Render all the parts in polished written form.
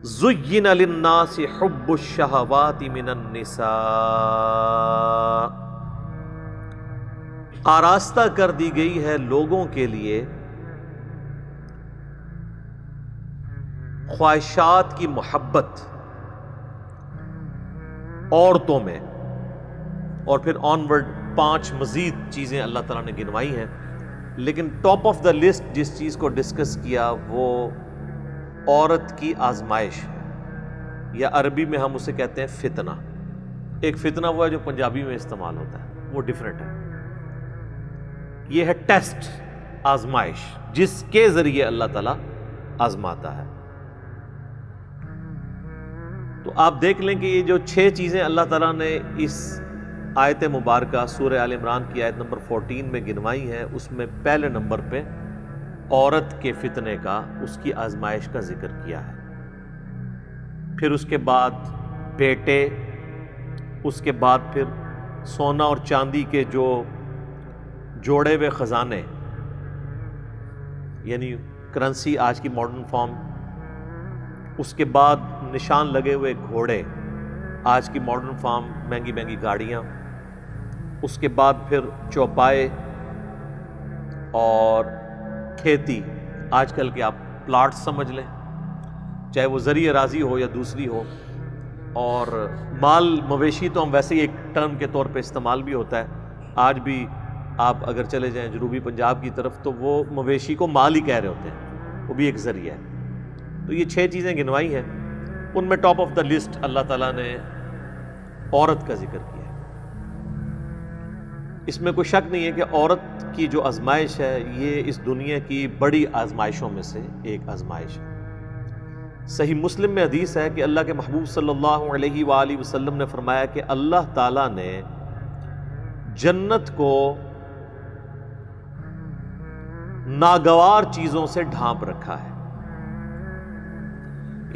زُيِّنَ لِلنَّاسِ حُبُّ الشَّهَوَاتِ مِنَ النِّسَاءِ، آراستہ کر دی گئی ہے لوگوں کے لیے خواہشات کی محبت عورتوں میں، اور پھر آنورڈ 5 مزید چیزیں اللہ تعالیٰ نے گنوائی ہیں، لیکن ٹاپ آف دا لسٹ جس چیز کو ڈسکس کیا وہ عورت کی آزمائش ہے، یا عربی میں ہم اسے کہتے ہیں فتنہ۔ ایک فتنہ وہ ہے جو پنجابی میں استعمال ہوتا ہے، وہ ڈیفرنٹ ہے۔ یہ ہے ٹیسٹ، آزمائش، جس کے ذریعے اللہ تعالیٰ آزماتا ہے۔ تو آپ دیکھ لیں کہ یہ جو 6 چیزیں اللہ تعالیٰ نے اس آیت مبارکہ سورہ آل عمران کی آیت نمبر 14 میں گنوائی ہیں، اس میں پہلے نمبر پہ عورت کے فتنے کا، اس کی آزمائش کا ذکر کیا ہے۔ پھر اس کے بعد بیٹے، اس کے بعد پھر سونا اور چاندی کے جو جوڑے ہوئے خزانے، یعنی کرنسی آج کی ماڈرن فارم، اس کے بعد نشان لگے ہوئے گھوڑے، آج کی ماڈرن فارم مہنگی مہنگی گاڑیاں، اس کے بعد پھر چوپائے اور کھیتی، آج کل کے آپ پلاٹ سمجھ لیں، چاہے وہ زرعی اراضی ہو یا دوسری ہو، اور مال مویشی تو ہم ویسے ہی ایک ٹرم کے طور پہ استعمال بھی ہوتا ہے۔ آج بھی آپ اگر چلے جائیں جنوبی پنجاب کی طرف تو وہ مویشی کو مال ہی کہہ رہے ہوتے ہیں، وہ بھی ایک ذریعہ ہے۔ تو یہ 6 چیزیں گنوائی ہیں، ان میں ٹاپ آف دا لسٹ اللہ تعالیٰ نے عورت کا ذکر کیا ہے۔ اس میں کوئی شک نہیں ہے کہ عورت کی جو آزمائش ہے یہ اس دنیا کی بڑی آزمائشوں میں سے ایک آزمائش ہے۔ صحیح مسلم میں حدیث ہے کہ اللہ کے محبوب صلی اللہ علیہ وآلہ وسلم نے فرمایا کہ اللہ تعالیٰ نے جنت کو ناگوار چیزوں سے ڈھانپ رکھا ہے،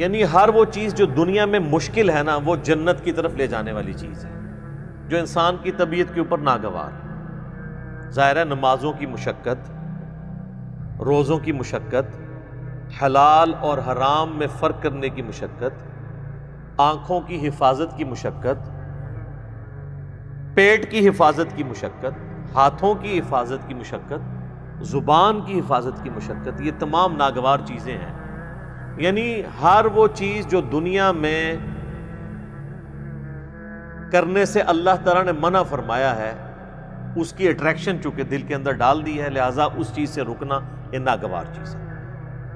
یعنی ہر وہ چیز جو دنیا میں مشکل ہے نا، وہ جنت کی طرف لے جانے والی چیز ہے، جو انسان کی طبیعت کے اوپر ناگوار ہے۔ ظاہر ہے نمازوں کی مشقت، روزوں کی مشقت، حلال اور حرام میں فرق کرنے کی مشقت، آنکھوں کی حفاظت کی مشقت، پیٹ کی حفاظت کی مشقت، ہاتھوں کی حفاظت کی مشقت، زبان کی حفاظت کی مشقت، یہ تمام ناگوار چیزیں ہیں۔ یعنی ہر وہ چیز جو دنیا میں کرنے سے اللہ تعالیٰ نے منع فرمایا ہے، اس کی اٹریکشن چونکہ دل کے اندر ڈال دی ہے، لہٰذا اس چیز سے رکنا یہ ناگوار چیز ہے۔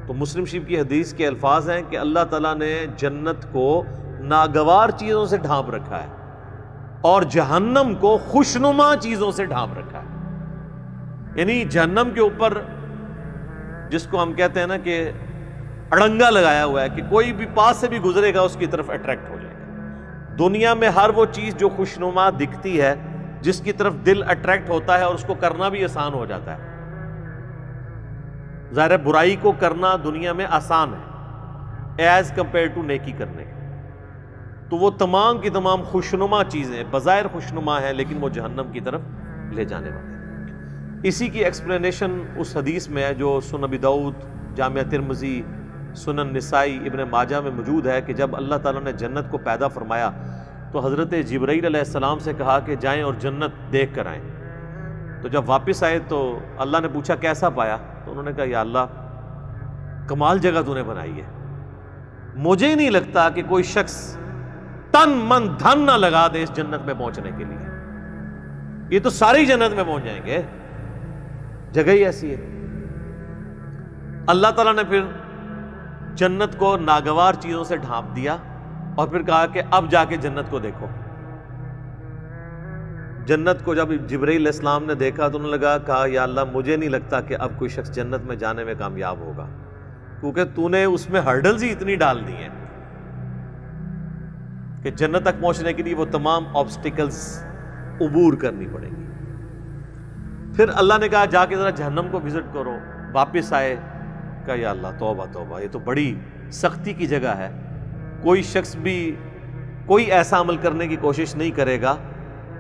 تو مسلم شریف کی حدیث کے الفاظ ہیں کہ اللہ تعالیٰ نے جنت کو ناگوار چیزوں سے ڈھانپ رکھا ہے اور جہنم کو خوشنما چیزوں سے ڈھانپ رکھا ہے۔ یعنی جہنم کے اوپر جس کو ہم کہتے ہیں نا کہ اڑنگا لگایا ہوا ہے کہ کوئی بھی پاس سے بھی گزرے گا اس کی طرف اٹریکٹ ہو جائے گا۔ دنیا میں ہر وہ چیز جو خوشنما دکھتی ہے، جس کی طرف دل اٹریکٹ ہوتا ہے اور اس کو کرنا بھی آسان ہو جاتا ہے۔ ظاہر ہے برائی کو کرنا دنیا میں آسان ہے ایز کمپیئر ٹو نیکی کرنے، تو وہ تمام کی تمام خوشنما چیزیں بظاہر خوشنما ہیں لیکن وہ جہنم کی طرف لے جانے والے ہیں۔ اسی کی ایکسپلینیشن اس حدیث میں ہے جو سنن ابی داؤد، جامعہ ترمذی، سنن نسائی، ابن ماجہ میں موجود ہے کہ جب اللہ تعالیٰ نے جنت کو پیدا فرمایا تو حضرت جبرائیل علیہ السلام سے کہا کہ جائیں اور جنت دیکھ کر آئیں۔ تو جب واپس آئے تو اللہ نے پوچھا کیسا پایا، تو انہوں نے کہا یا اللہ کمال جگہ تو نے بنائی ہے، مجھے ہی نہیں لگتا کہ کوئی شخص تن من دھن نہ لگا دے اس جنت میں پہنچنے کے لیے، یہ تو ساری جنت میں پہنچ جائیں گے، جگہ ہی ایسی ہے۔ اللہ تعالیٰ نے پھر جنت کو ناگوار چیزوں سے ڈھانپ دیا اور پھر کہا کہ اب جا کے جنت کو دیکھو۔ جنت کو جب جبرائیل علیہ السلام نے دیکھا تو انہوں نے کہا یا اللہ مجھے نہیں لگتا کہ اب کوئی شخص جنت میں جانے میں کامیاب ہوگا، کیونکہ تو نے اس میں ہرڈلز ہی اتنی ڈال دی ہیں کہ جنت تک پہنچنے کے لیے وہ تمام آبسٹیکلز عبور کرنی پڑیں گی۔ پھر اللہ نے کہا جا کے ذرا جہنم کو وزٹ کرو۔ واپس آئے، کہا یا اللہ توبہ توبہ، یہ تو بڑی سختی کی جگہ ہے، کوئی شخص بھی کوئی ایسا عمل کرنے کی کوشش نہیں کرے گا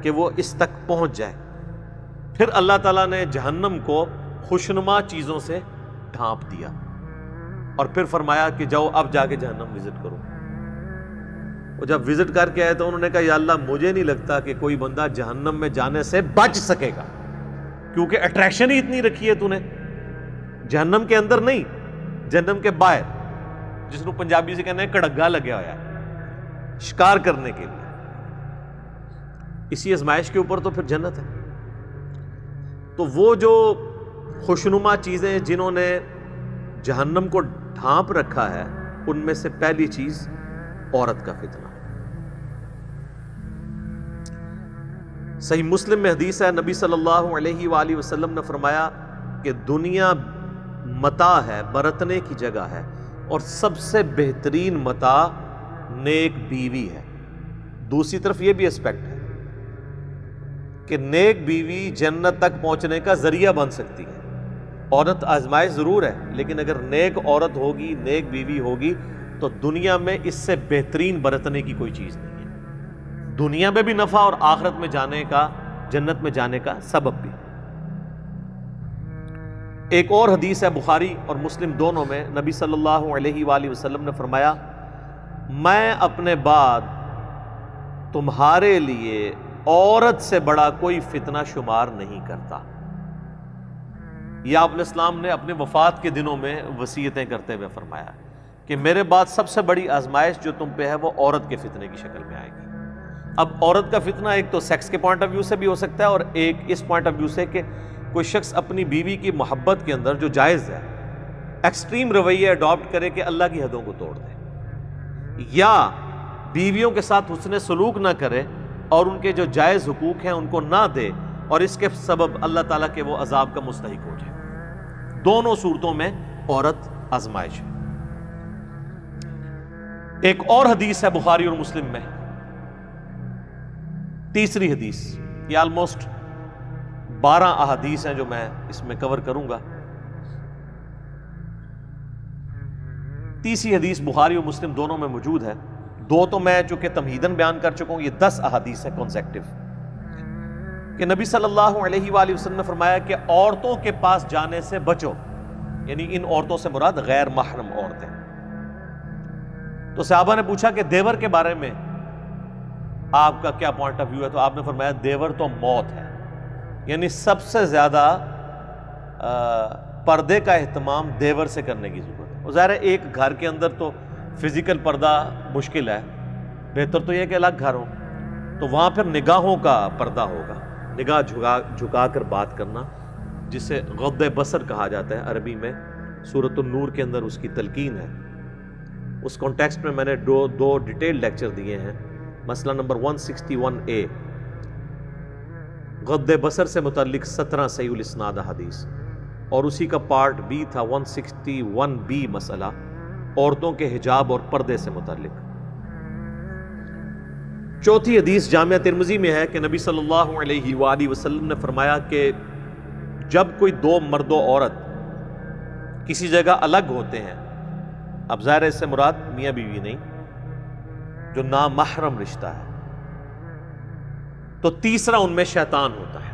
کہ وہ اس تک پہنچ جائے۔ پھر اللہ تعالیٰ نے جہنم کو خوشنما چیزوں سے ڈھانپ دیا۔ اور پھر فرمایا کہ جاؤ اب جا کے جہنم وزٹ کرو. وہ جب وزٹ کر کے آئے تو انہوں نے کہا یا اللہ مجھے نہیں لگتا کہ کوئی بندہ جہنم میں جانے سے بچ سکے گا، کیونکہ اٹریکشن ہی اتنی رکھی ہے تو نے. جہنم کے اندر نہیں، جہنم کے باہر، جس کو پنجابی سے کہنا ہے کڑگا لگیا ہوا ہے شکار کرنے کے لیے. اسی آزمائش کے اوپر تو پھر جنت ہے. تو وہ جو خوشنما چیزیں جنہوں نے جہنم کو ڈھانپ رکھا ہے، ان میں سے پہلی چیز عورت کا فتنہ. صحیح مسلم میں حدیث ہے، نبی صلی اللہ علیہ وآلہ وسلم نے فرمایا کہ دنیا متاع ہے، برتنے کی جگہ ہے، اور سب سے بہترین متاع نیک بیوی ہے. دوسری طرف یہ بھی اسپیکٹ ہے کہ نیک بیوی جنت تک پہنچنے کا ذریعہ بن سکتی ہے. عورت آزمائش ضرور ہے، لیکن اگر نیک عورت ہوگی، نیک بیوی ہوگی، تو دنیا میں اس سے بہترین برتنے کی کوئی چیز نہیں ہے. دنیا میں بھی نفع اور آخرت میں جانے کا، جنت میں جانے کا سبب بھی. ایک اور حدیث ہے بخاری اور مسلم دونوں میں، نبی صلی اللہ علیہ وآلہ وسلم نے فرمایا میں اپنے بعد تمہارے لیے عورت سے بڑا کوئی فتنہ شمار نہیں کرتا. یہ آپ علیہ السلام نے اپنے وفات کے دنوں میں وصیتیں کرتے ہوئے فرمایا کہ میرے بعد سب سے بڑی آزمائش جو تم پہ ہے وہ عورت کے فتنے کی شکل میں آئے گی. اب عورت کا فتنہ ایک تو سیکس کے پوائنٹ آف ویو سے بھی ہو سکتا ہے، اور ایک اس پوائنٹ آف ویو سے کہ کوئی شخص اپنی بیوی کی محبت کے اندر جو جائز ہے ایکسٹریم رویہ اڈاپٹ کرے کہ اللہ کی حدوں کو توڑ دے، یا بیویوں کے ساتھ حسن سلوک نہ کرے اور ان کے جو جائز حقوق ہیں ان کو نہ دے، اور اس کے سبب اللہ تعالیٰ کے وہ عذاب کا مستحق ہو جائے. دونوں صورتوں میں عورت آزمائش ہے. ایک اور حدیث ہے بخاری اور مسلم میں، تیسری حدیث. یہ آلموسٹ 12 احادیث ہیں جو میں اس میں کور کروں گا. تیسری حدیث بخاری اور مسلم دونوں میں موجود ہے. دو تو میں چونکہ تمہیداً بیان کر چکا ہوں، یہ 10 احادیث ہیں کانسیکٹیو، کہ نبی صلی اللہ علیہ وآلہ وسلم نے فرمایا کہ عورتوں کے پاس جانے سے بچو، یعنی ان عورتوں سے مراد غیر محرم عورتیں. تو صحابہ نے پوچھا کہ دیور کے بارے میں آپ کا کیا پوائنٹ آف ویو ہے؟ تو آپ نے فرمایا دیور تو موت ہے، یعنی سب سے زیادہ پردے کا اہتمام دیور سے کرنے کی ضرورت ہے. اور ظاہر ہے ایک گھر کے اندر تو فزیکل پردہ مشکل ہے، بہتر تو یہ کہ الگ گھر ہو، تو وہاں پھر نگاہوں کا پردہ ہوگا، نگاہ جھکا کر بات کرنا، جسے غض بصر کہا جاتا ہے عربی میں. سورۃ النور کے اندر اس کی تلقین ہے. اس کانٹیکسٹ میں نے دو ڈیٹیل لیکچر دیے ہیں. مسئلہ نمبر 161A غض بصر سے متعلق 17 صحیح الاسناد حدیث، اور اسی کا پارٹ B تھا 161B مسئلہ عورتوں کے حجاب اور پردے سے متعلق. چوتھی حدیث جامعہ ترمذی میں ہے کہ نبی صلی اللہ علیہ وآلہ وسلم نے فرمایا کہ جب کوئی دو مرد و عورت کسی جگہ الگ ہوتے ہیں، اب ظاہر ہے اس سے مراد میاں بیوی نہیں، جو نامحرم رشتہ ہے، تو تیسرا ان میں شیطان ہوتا ہے.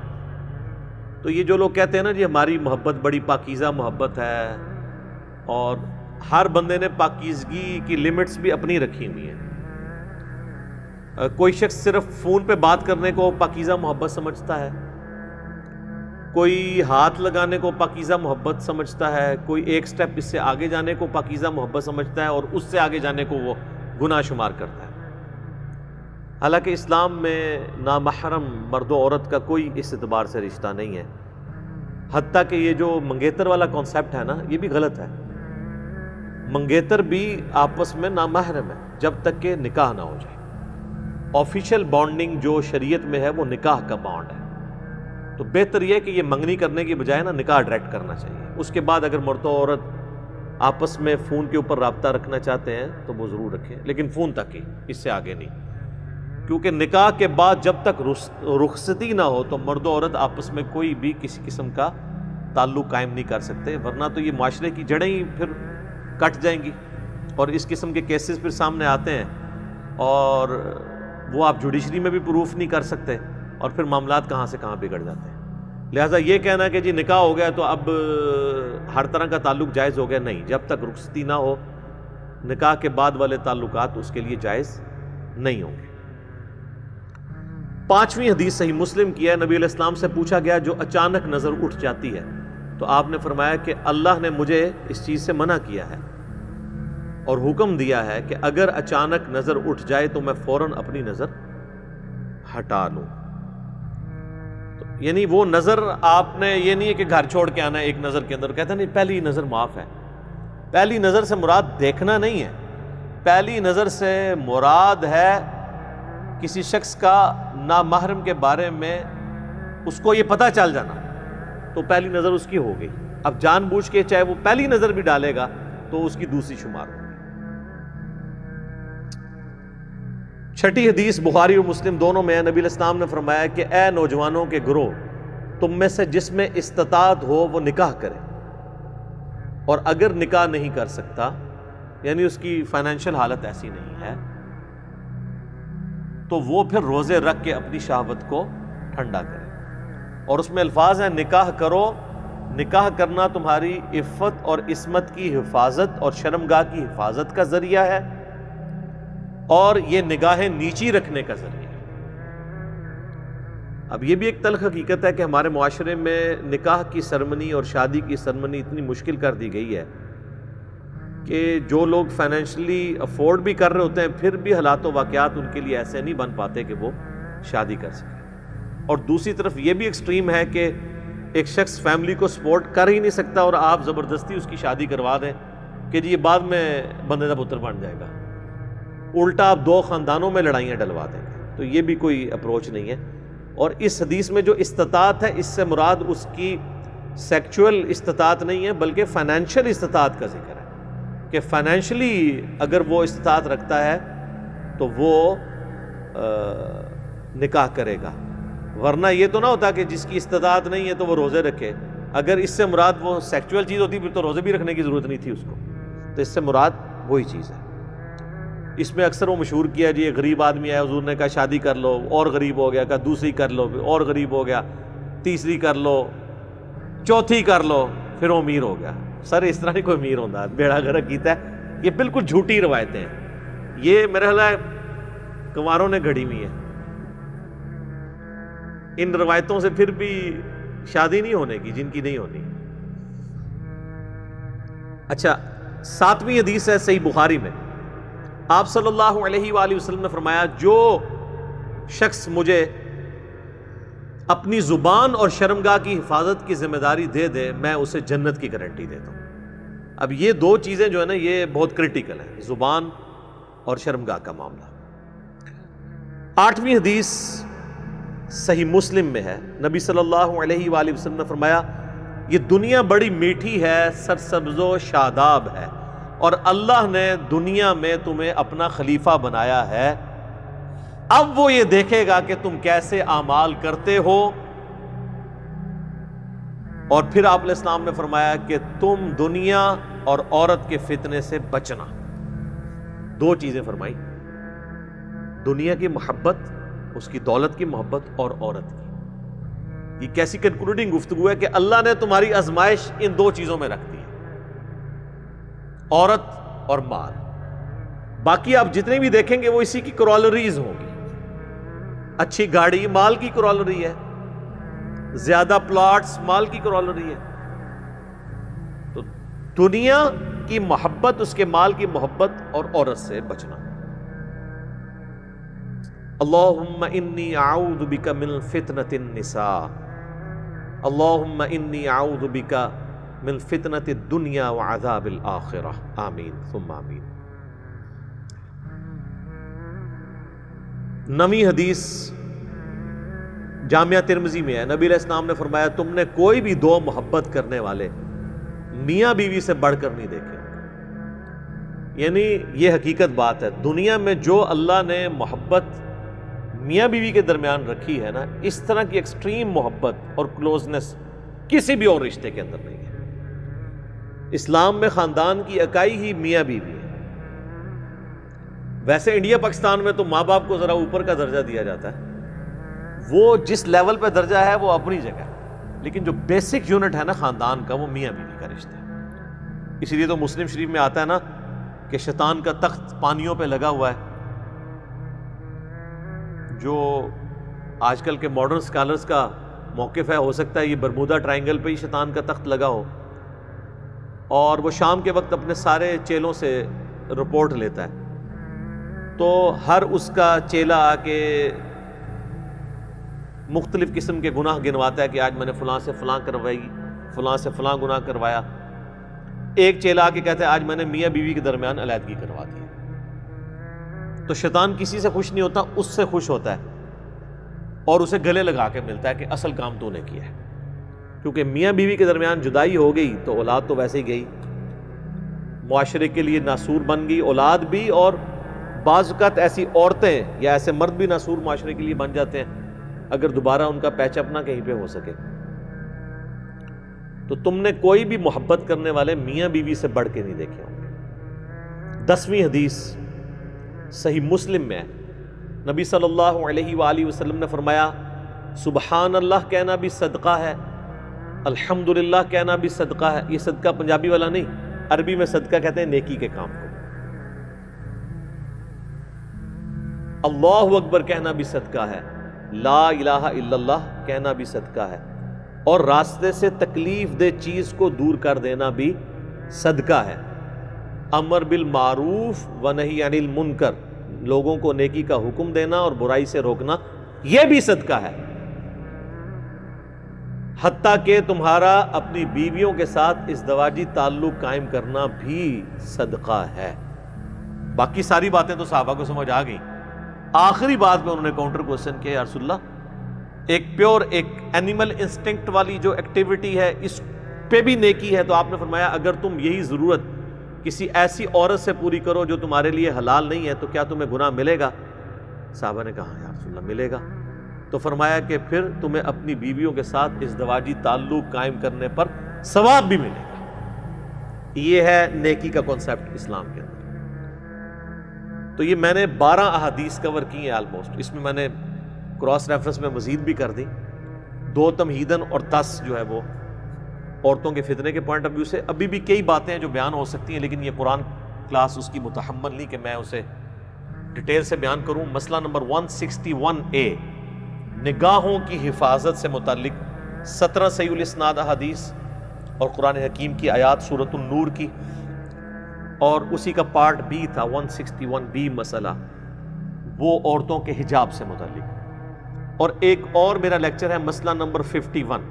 تو یہ جو لوگ کہتے ہیں نا جی ہماری محبت بڑی پاکیزہ محبت ہے، اور ہر بندے نے پاکیزگی کی لمٹس بھی اپنی رکھی ہوئی ہیں. کوئی شخص صرف فون پہ بات کرنے کو پاکیزہ محبت سمجھتا ہے، کوئی ہاتھ لگانے کو پاکیزہ محبت سمجھتا ہے، کوئی ایک سٹیپ اس سے آگے جانے کو پاکیزہ محبت سمجھتا ہے، اور اس سے آگے جانے کو وہ گناہ شمار کرتا ہے. حالانکہ اسلام میں نامحرم مرد و عورت کا کوئی اس اعتبار سے رشتہ نہیں ہے. حتیٰ کہ یہ جو منگیتر والا کانسیپٹ ہے نا، یہ بھی غلط ہے. منگیتر بھی آپس میں نامحرم ہے جب تک کہ نکاح نہ ہو جائے. آفیشیل بانڈنگ جو شریعت میں ہے وہ نکاح کا بانڈ ہے. تو بہتر یہ کہ یہ منگنی کرنے کی بجائے نا نکاح ڈائریکٹ کرنا چاہیے. اس کے بعد اگر مرد و عورت آپس میں فون کے اوپر رابطہ رکھنا چاہتے ہیں تو وہ ضرور رکھیں، لیکن فون تک ہی، اس سے آگے نہیں. کیونکہ نکاح کے بعد جب تک رخصتی نہ ہو تو مرد و عورت آپس میں کوئی بھی کسی قسم کا تعلق قائم نہیں کر سکتے، ورنہ تو یہ معاشرے کی جڑیں ہی پھر کٹ جائیں گی. اور اس قسم کے کیسز پھر سامنے آتے ہیں، اور وہ آپ جوڈیشری میں بھی پروف نہیں کر سکتے، اور پھر معاملات کہاں سے کہاں بگڑ جاتے ہیں. لہٰذا یہ کہنا کہ جی نکاح ہو گیا تو اب ہر طرح کا تعلق جائز ہو گیا، نہیں، جب تک رخصتی نہ ہو نکاح کے بعد والے تعلقات اس کے لیے جائز نہیں ہوں گے۔ 5ویں حدیث صحیح مسلم کی ہے، نبی علیہ السلام سے پوچھا گیا جو اچانک نظر اٹھ جاتی ہے تو آپ نے فرمایا کہ اللہ نے مجھے اس چیز سے منع کیا ہے اور حکم دیا ہے کہ اگر اچانک نظر اٹھ جائے تو میں فوراً اپنی نظر ہٹا لوں۔ یعنی وہ نظر آپ نے یہ نہیں ہے کہ گھر چھوڑ کے آنا ہے ایک نظر کے اندر، کہتا نہیں پہلی نظر معاف ہے۔ پہلی نظر سے مراد دیکھنا نہیں ہے، پہلی نظر سے مراد ہے کسی شخص کا نامحرم کے بارے میں اس کو یہ پتہ چل جانا، تو پہلی نظر اس کی ہو گئی۔ اب جان بوجھ کے چاہے وہ پہلی نظر بھی ڈالے گا تو اس کی دوسری شمار ہوگی۔ 6ٹھی حدیث بخاری اور مسلم دونوں میں ہے، نبی علیہ السلام نے فرمایا کہ اے نوجوانوں کے گروہ، تم میں سے جس میں استطاعت ہو وہ نکاح کرے، اور اگر نکاح نہیں کر سکتا یعنی اس کی فائنینشیل حالت ایسی نہیں ہے تو وہ پھر روزے رکھ کے اپنی شہوت کو ٹھنڈا کرے۔ اور اس میں الفاظ ہیں نکاح کرو، نکاح کرنا تمہاری عفت اور عصمت کی حفاظت اور شرمگاہ کی حفاظت کا ذریعہ ہے، اور یہ نگاہیں نیچی رکھنے کا ذریعہ ہے۔ اب یہ بھی ایک تلخ حقیقت ہے کہ ہمارے معاشرے میں نکاح کی سرمنی اور شادی کی سرمنی اتنی مشکل کر دی گئی ہے کہ جو لوگ فائنینشلی افورڈ بھی کر رہے ہوتے ہیں پھر بھی حالات و واقعات ان کے لیے ایسے نہیں بن پاتے کہ وہ شادی کر سکیں۔ اور دوسری طرف یہ بھی ایکسٹریم ہے کہ ایک شخص فیملی کو سپورٹ کر ہی نہیں سکتا اور آپ زبردستی اس کی شادی کروا دیں کہ جی یہ بعد میں بندے کا پتر بن جائے گا، الٹا آپ 2 خاندانوں میں لڑائیاں ڈلوا دیں گے۔ تو یہ بھی کوئی اپروچ نہیں ہے۔ اور اس حدیث میں جو استطاعت ہے اس سے مراد اس کی سیکچول استطاعت نہیں ہے بلکہ فائنینشیل استطاعت کا ذکر ہے کہ فائنینشلی اگر وہ استطاعت رکھتا ہے تو وہ نکاح کرے گا، ورنہ یہ تو نہ ہوتا کہ جس کی استطاعت نہیں ہے تو وہ روزے رکھے۔ اگر اس سے مراد وہ سیکچول چیز ہوتی پھر تو روزے بھی رکھنے کی ضرورت نہیں تھی اس کو، تو اس سے مراد وہی چیز ہے۔ اس میں اکثر وہ مشہور کیا جی ایک غریب آدمی آیا، حضور نے کہا شادی کر لو، اور غریب ہو گیا، کہا دوسری کر لو، اور غریب ہو گیا، تیسری کر لو، چوتھی کر لو، پھر وہ امیر ہو گیا۔ سر اس طرح نہیں کوئی امیر ہوتا، بیڑا گرک کیتا ہے۔ یہ بالکل جھوٹی روایتیں ہیں، یہ میرا خیال ہے کنواروں نے گھڑی ہوئی ہے۔ ان روایتوں سے پھر بھی شادی نہیں ہونے کی جن کی نہیں ہونی۔ اچھا 7ویں حدیث ہے صحیح بخاری میں، آپ صلی اللہ علیہ وآلہ وسلم نے فرمایا جو شخص مجھے اپنی زبان اور شرمگاہ کی حفاظت کی ذمہ داری دے دے میں اسے جنت کی گارنٹی دیتا ہوں۔ اب یہ 2 چیزیں جو ہے نا یہ بہت کریٹیکل ہیں، زبان اور شرمگاہ کا معاملہ۔ 8ویں حدیث صحیح مسلم میں ہے، نبی صلی اللہ علیہ وآلہ وسلم نے فرمایا یہ دنیا بڑی میٹھی ہے، سرسبز و شاداب ہے، اور اللہ نے دنیا میں تمہیں اپنا خلیفہ بنایا ہے، اب وہ یہ دیکھے گا کہ تم کیسے اعمال کرتے ہو۔ اور پھر آپ علیہ السلام نے فرمایا کہ تم دنیا اور عورت کے فتنے سے بچنا۔ 2 چیزیں فرمائی، دنیا کی محبت، اس کی دولت کی محبت، اور عورت کی۔ یہ کیسی کنکلوڈنگ گفتگو ہے کہ اللہ نے تمہاری آزمائش ان 2 چیزوں میں رکھ دی ہے، عورت اور مال۔ باقی آپ جتنے بھی دیکھیں گے وہ اسی کی کرالریز ہوں گی۔ اچھی گاڑی مال کی کرالری ہے، زیادہ پلاٹس مال کی کرالری ہے۔ تو دنیا کی محبت، اس کے مال کی محبت اور عورت سے بچنا۔ اللہم انی اعوذ بک من فتنۃ النساء، اللہم انی اعوذ بک من فتنۃ الدنیا وعذاب الآخرہ، آمین ثم آمین۔ 9ویں حدیث جامعہ ترمذی میں ہے، نبی علیہ السلام نے فرمایا تم نے کوئی بھی 2 محبت کرنے والے میاں بیوی سے بڑھ کر نہیں دیکھے۔ یعنی یہ حقیقت بات ہے، دنیا میں جو اللہ نے محبت میاں بیوی کے درمیان رکھی ہے نا، اس طرح کی ایکسٹریم محبت اور کلوزنس کسی بھی اور رشتے کے اندر نہیں ہے۔ اسلام میں خاندان کی اکائی ہی میاں بیوی ہے۔ ویسے انڈیا پاکستان میں تو ماں باپ کو ذرا اوپر کا درجہ دیا جاتا ہے، وہ جس لیول پہ درجہ ہے وہ اپنی جگہ، لیکن جو بیسک یونٹ ہے نا خاندان کا، وہ میاں بیوی کا رشتہ ہے. اسی لیے تو مسلم شریف میں آتا ہے نا کہ شیطان کا تخت پانیوں پہ لگا ہوا ہے. جو آج کل کے ماڈرن اسکالرز کا موقف ہے، ہو سکتا ہے یہ برمودا ٹرائنگل پہ ہی شیطان کا تخت لگا ہو، اور وہ شام کے وقت اپنے سارے چیلوں سے رپورٹ لیتا ہے. تو ہر اس کا چیلا آ کے مختلف قسم کے گناہ گنواتا ہے کہ آج میں نے فلاں سے فلاں کروائی، فلاں سے فلاں گناہ کروایا. ایک چیلا آ کے کہتا ہے آج میں نے میاں بیوی کے درمیان علیحدگی کروا دی. تو شیطان کسی سے خوش نہیں ہوتا، اس سے خوش ہوتا ہے اور اسے گلے لگا کے ملتا ہے کہ اصل کام تو نے کیا ہے. کیونکہ میاں بیوی کے درمیان جدائی ہو گئی تو اولاد تو ویسے ہی گئی، معاشرے کے لیے ناسور بن گئی اولاد بھی، اور بعض اوقات ایسی عورتیں یا ایسے مرد بھی ناسور معاشرے کے لیے بن جاتے ہیں اگر دوبارہ ان کا پیچ اپ نہ کہیں پہ ہو سکے. تو تم نے کوئی بھی محبت کرنے والے میاں بیوی سے بڑھ کے نہیں دیکھے ہوں گے. 10ویں حدیث صحیح مسلم میں ہے، نبی صلی اللہ علیہ وآلہ وسلم نے فرمایا سبحان اللہ کہنا بھی صدقہ ہے، الحمدللہ کہنا بھی صدقہ ہے. یہ صدقہ پنجابی والا نہیں، عربی میں صدقہ کہتے ہیں نیکی کے کام کو. اللہ اکبر کہنا بھی صدقہ ہے، لا الہ الا اللہ کہنا بھی صدقہ ہے، اور راستے سے تکلیف دہ چیز کو دور کر دینا بھی صدقہ ہے. امر بالمعروف و نہی عن المنکر، لوگوں کو نیکی کا حکم دینا اور برائی سے روکنا، یہ بھی صدقہ ہے. حتیٰ کہ تمہارا اپنی بیویوں کے ساتھ ازدواجی تعلق قائم کرنا بھی صدقہ ہے. باقی ساری باتیں تو صحابہ کو سمجھ آ گئی. آخری بات میں انہوں نے کاؤنٹر کوسچن کیا، یا رسول اللہ ایک پیور ایک اینیمل انسٹنکٹ والی جو ایکٹیویٹی ہے اس پہ بھی نیکی ہے. تو آپ نے فرمایا اگر تم یہی ضرورت کسی ایسی عورت سے پوری کرو جو تمہارے لیے حلال نہیں ہے تو کیا تمہیں گناہ ملے گا؟ صحابہ نے کہا یا رسول اللہ ملے گا. تو فرمایا کہ پھر تمہیں اپنی بیویوں کے ساتھ ازدواجی تعلق قائم کرنے پر ثواب بھی ملے گا. یہ ہے نیکی کا کانسیپٹ اسلام کے اندر. تو یہ میں نے 12 احادیث کور کی ہیں آلموسٹ. اس میں میں نے کراس ریفرنس میں مزید بھی کر دی، 2 تمہیدن اور 10 جو ہے وہ عورتوں کے فتنے کے پوائنٹ آف ویو سے. ابھی بھی کئی باتیں ہیں جو بیان ہو سکتی ہیں، لیکن یہ قرآن کلاس اس کی متحمل نہیں کہ میں اسے ڈیٹیل سے بیان کروں. مسئلہ نمبر 161A، نگاہوں کی حفاظت سے متعلق 17 صحیح الاسناد احادیث اور قرآن حکیم کی آیات سورۃ النور کی، اور اسی کا پارٹ B تھا 161B مسئلہ، وہ عورتوں کے حجاب سے متعلق. اور ایک اور میرا لیکچر ہے مسئلہ نمبر 51،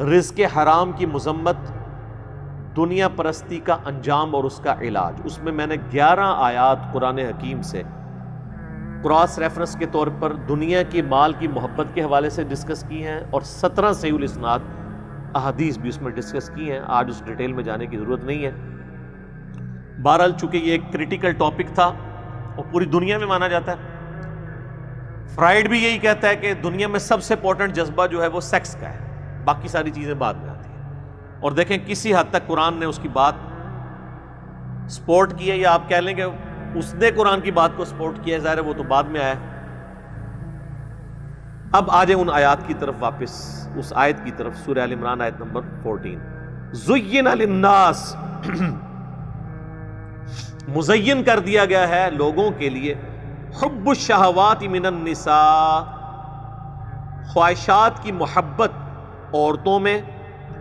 رزق حرام کی مذمت، دنیا پرستی کا انجام اور اس کا علاج. اس میں نے 11 آیات قرآن حکیم سے کراس ریفرنس کے طور پر دنیا کی مال کی محبت کے حوالے سے ڈسکس کی ہیں، اور 17 صحیح الاسناد احادیث بھی اس میں ڈسکس کی ہیں. آج اس ڈیٹیل میں جانے کی ضرورت نہیں ہے. بہرحال چونکہ یہ ایک کریٹیکل ٹاپک تھا اور پوری دنیا میں مانا جاتا ہے، فرائیڈ بھی یہی کہتا ہے کہ دنیا میں سب سے امپورٹنٹ جذبہ جو ہے وہ سیکس کا ہے، باقی ساری چیزیں بعد میں آتی ہیں. اور دیکھیں کسی حد تک قرآن نے اس کی بات سپورٹ کی ہے، یا آپ کہہ لیں کہ اس نے قرآن کی بات کو سپورٹ کیا ہے، ظاہر ہے وہ تو بعد میں آیا. اب آ جائیں ان آیات کی طرف واپس، اس آیت کی طرف، سورہ ال عمران آیت نمبر 14. زُيِّنَ لِلنَّاسِ، مزین کر دیا گیا ہے لوگوں کے لیے، حب الشہوات من النساء، خواہشات کی محبت عورتوں میں،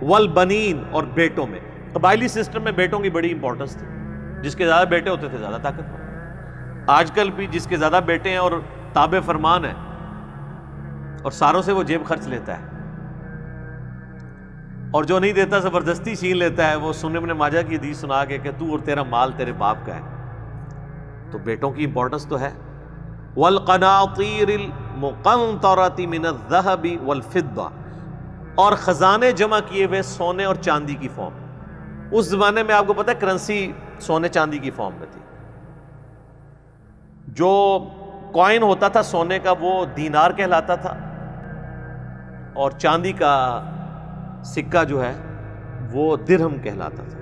والبنین، اور بیٹوں میں. قبائلی سسٹم میں بیٹوں کی بڑی امپورٹنس تھی، جس کے زیادہ بیٹے ہوتے تھے زیادہ طاقتور. آج کل بھی جس کے زیادہ بیٹے ہیں اور تابع فرمان ہے اور ساروں سے وہ جیب خرچ لیتا ہے، اور جو نہیں دیتا زبردستی چھین لیتا ہے، وہ سنن ابن ماجہ کی حدیث سنا کے کہ تو اور تیرا مال تیرے باپ کا ہے. تو بیٹوں کی امپورٹنس تو ہے. والقناطیر المقنطرۃ من الذهب والفضہ، اور خزانے جمع کیے ہوئے سونے اور چاندی کی فارم. اس زمانے میں آپ کو پتہ ہے کرنسی سونے چاندی کی فارم میں تھی. جو کوائن ہوتا تھا سونے کا وہ دینار کہلاتا تھا، اور چاندی کا سکہ جو ہے وہ درہم کہلاتا تھا.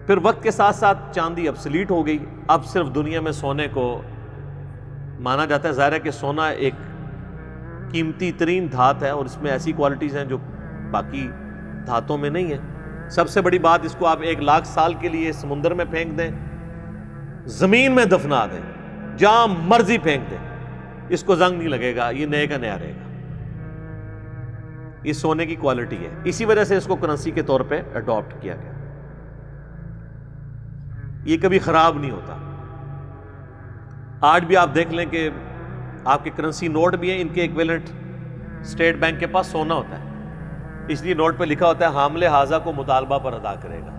پھر وقت کے ساتھ ساتھ چاندی ابسلیٹ ہو گئی، اب صرف دنیا میں سونے کو مانا جاتا ہے. ظاہر ہے کہ سونا ایک قیمتی ترین دھات ہے اور اس میں ایسی کوالٹیز ہیں جو باقی دھاتوں میں نہیں ہیں۔ سب سے بڑی بات، اس کو آپ 1,00,000 سال کے لیے سمندر میں پھینک دیں، زمین میں دفنا دیں، جہاں مرضی پھینک دیں، اس کو زنگ نہیں لگے گا، یہ نئے کا نیا رہے گا۔ یہ سونے کی کوالٹی ہے، اسی وجہ سے اس کو کرنسی کے طور پہ اڈاپٹ کیا گیا۔ یہ کبھی خراب نہیں ہوتا۔ آج بھی آپ دیکھ لیں کہ آپ کے کرنسی نوٹ بھی ہیں، ان کے ایکویلنٹ اسٹیٹ بینک کے پاس سونا ہوتا ہے، اس لیے نوٹ پہ لکھا ہوتا ہے حامل حاضہ کو مطالبہ پر ادا کرے گا،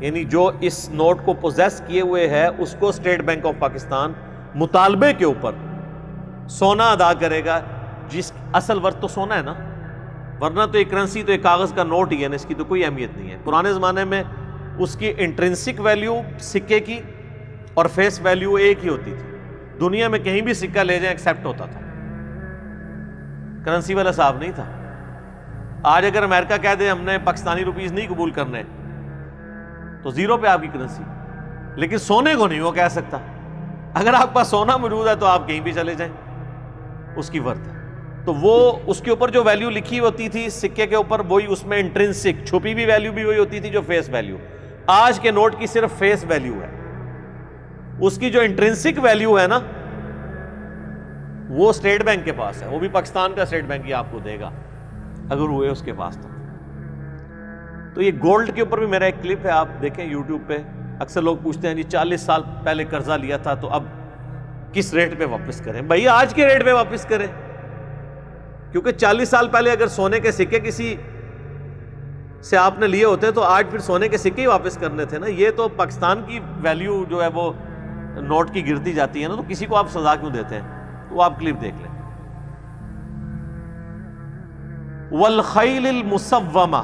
یعنی جو اس نوٹ کو پوزیس کیے ہوئے ہے اس کو اسٹیٹ بینک آف پاکستان مطالبے کے اوپر سونا ادا کرے گا، جس اصل ورتھ تو سونا ہے نا، ورنہ تو ایک کرنسی تو ایک کاغذ کا نوٹ ہی ہے نا، اس کی تو کوئی اہمیت نہیں ہے۔ پرانے زمانے میں اس کی انٹرنسک ویلیو سکے کی اور فیس ویلیو ایک ہی ہوتی تھی، دنیا میں کہیں بھی سکہ لے جائیں ایکسیپٹ ہوتا تھا، کرنسی والا صاحب نہیں تھا۔ آج اگر امریکہ کہہ دے ہم نے پاکستانی روپیز نہیں قبول کرنے تو زیرو پہ آپ کی کرنسی، لیکن سونے کو نہیں وہ کہہ سکتا۔ اگر آپ کے پاس سونا موجود ہے تو آپ کہیں بھی چلے جائیں، اس کی ورتھ ہے۔ تو وہ اس کے اوپر جو ویلیو لکھی ہوتی تھی سکے کے اوپر، وہی اس میں انٹرنسک چھپی بھی ویلیو بھی وہی ہوتی تھی جو فیس ویلیو۔ آج کے نوٹ کی صرف فیس ویلیو ہے، اس کی جو انٹرنسک ویلیو ہے نا وہ اسٹیٹ بینک کے پاس ہے، وہ بھی پاکستان کا اسٹیٹ بینک ہی آپ کو دے گا اگر ہوئے اس کے پاس تو یہ گولڈ کے اوپر بھی میرا ایک کلپ ہے، آپ دیکھیں یوٹیوب پہ۔ اکثر لوگ پوچھتے ہیں جی 40 سال پہلے قرضہ لیا تھا تو اب کس ریٹ پہ واپس کریں؟ بھائی آج کے ریٹ پہ واپس کریں، کیونکہ 40 سال پہلے اگر سونے کے سکے کسی سے آپ نے لیے ہوتے تو آج پھر سونے کے سکے ہی واپس کرنے تھے نا۔ یہ تو پاکستان کی ویلیو جو ہے وہ نوٹ کی گرتی جاتی ہے نا، تو کسی کو آپ سزا کیوں دیتے ہیں؟ تو آپ کلپ دیکھ لیں۔ والخیل المسومہ،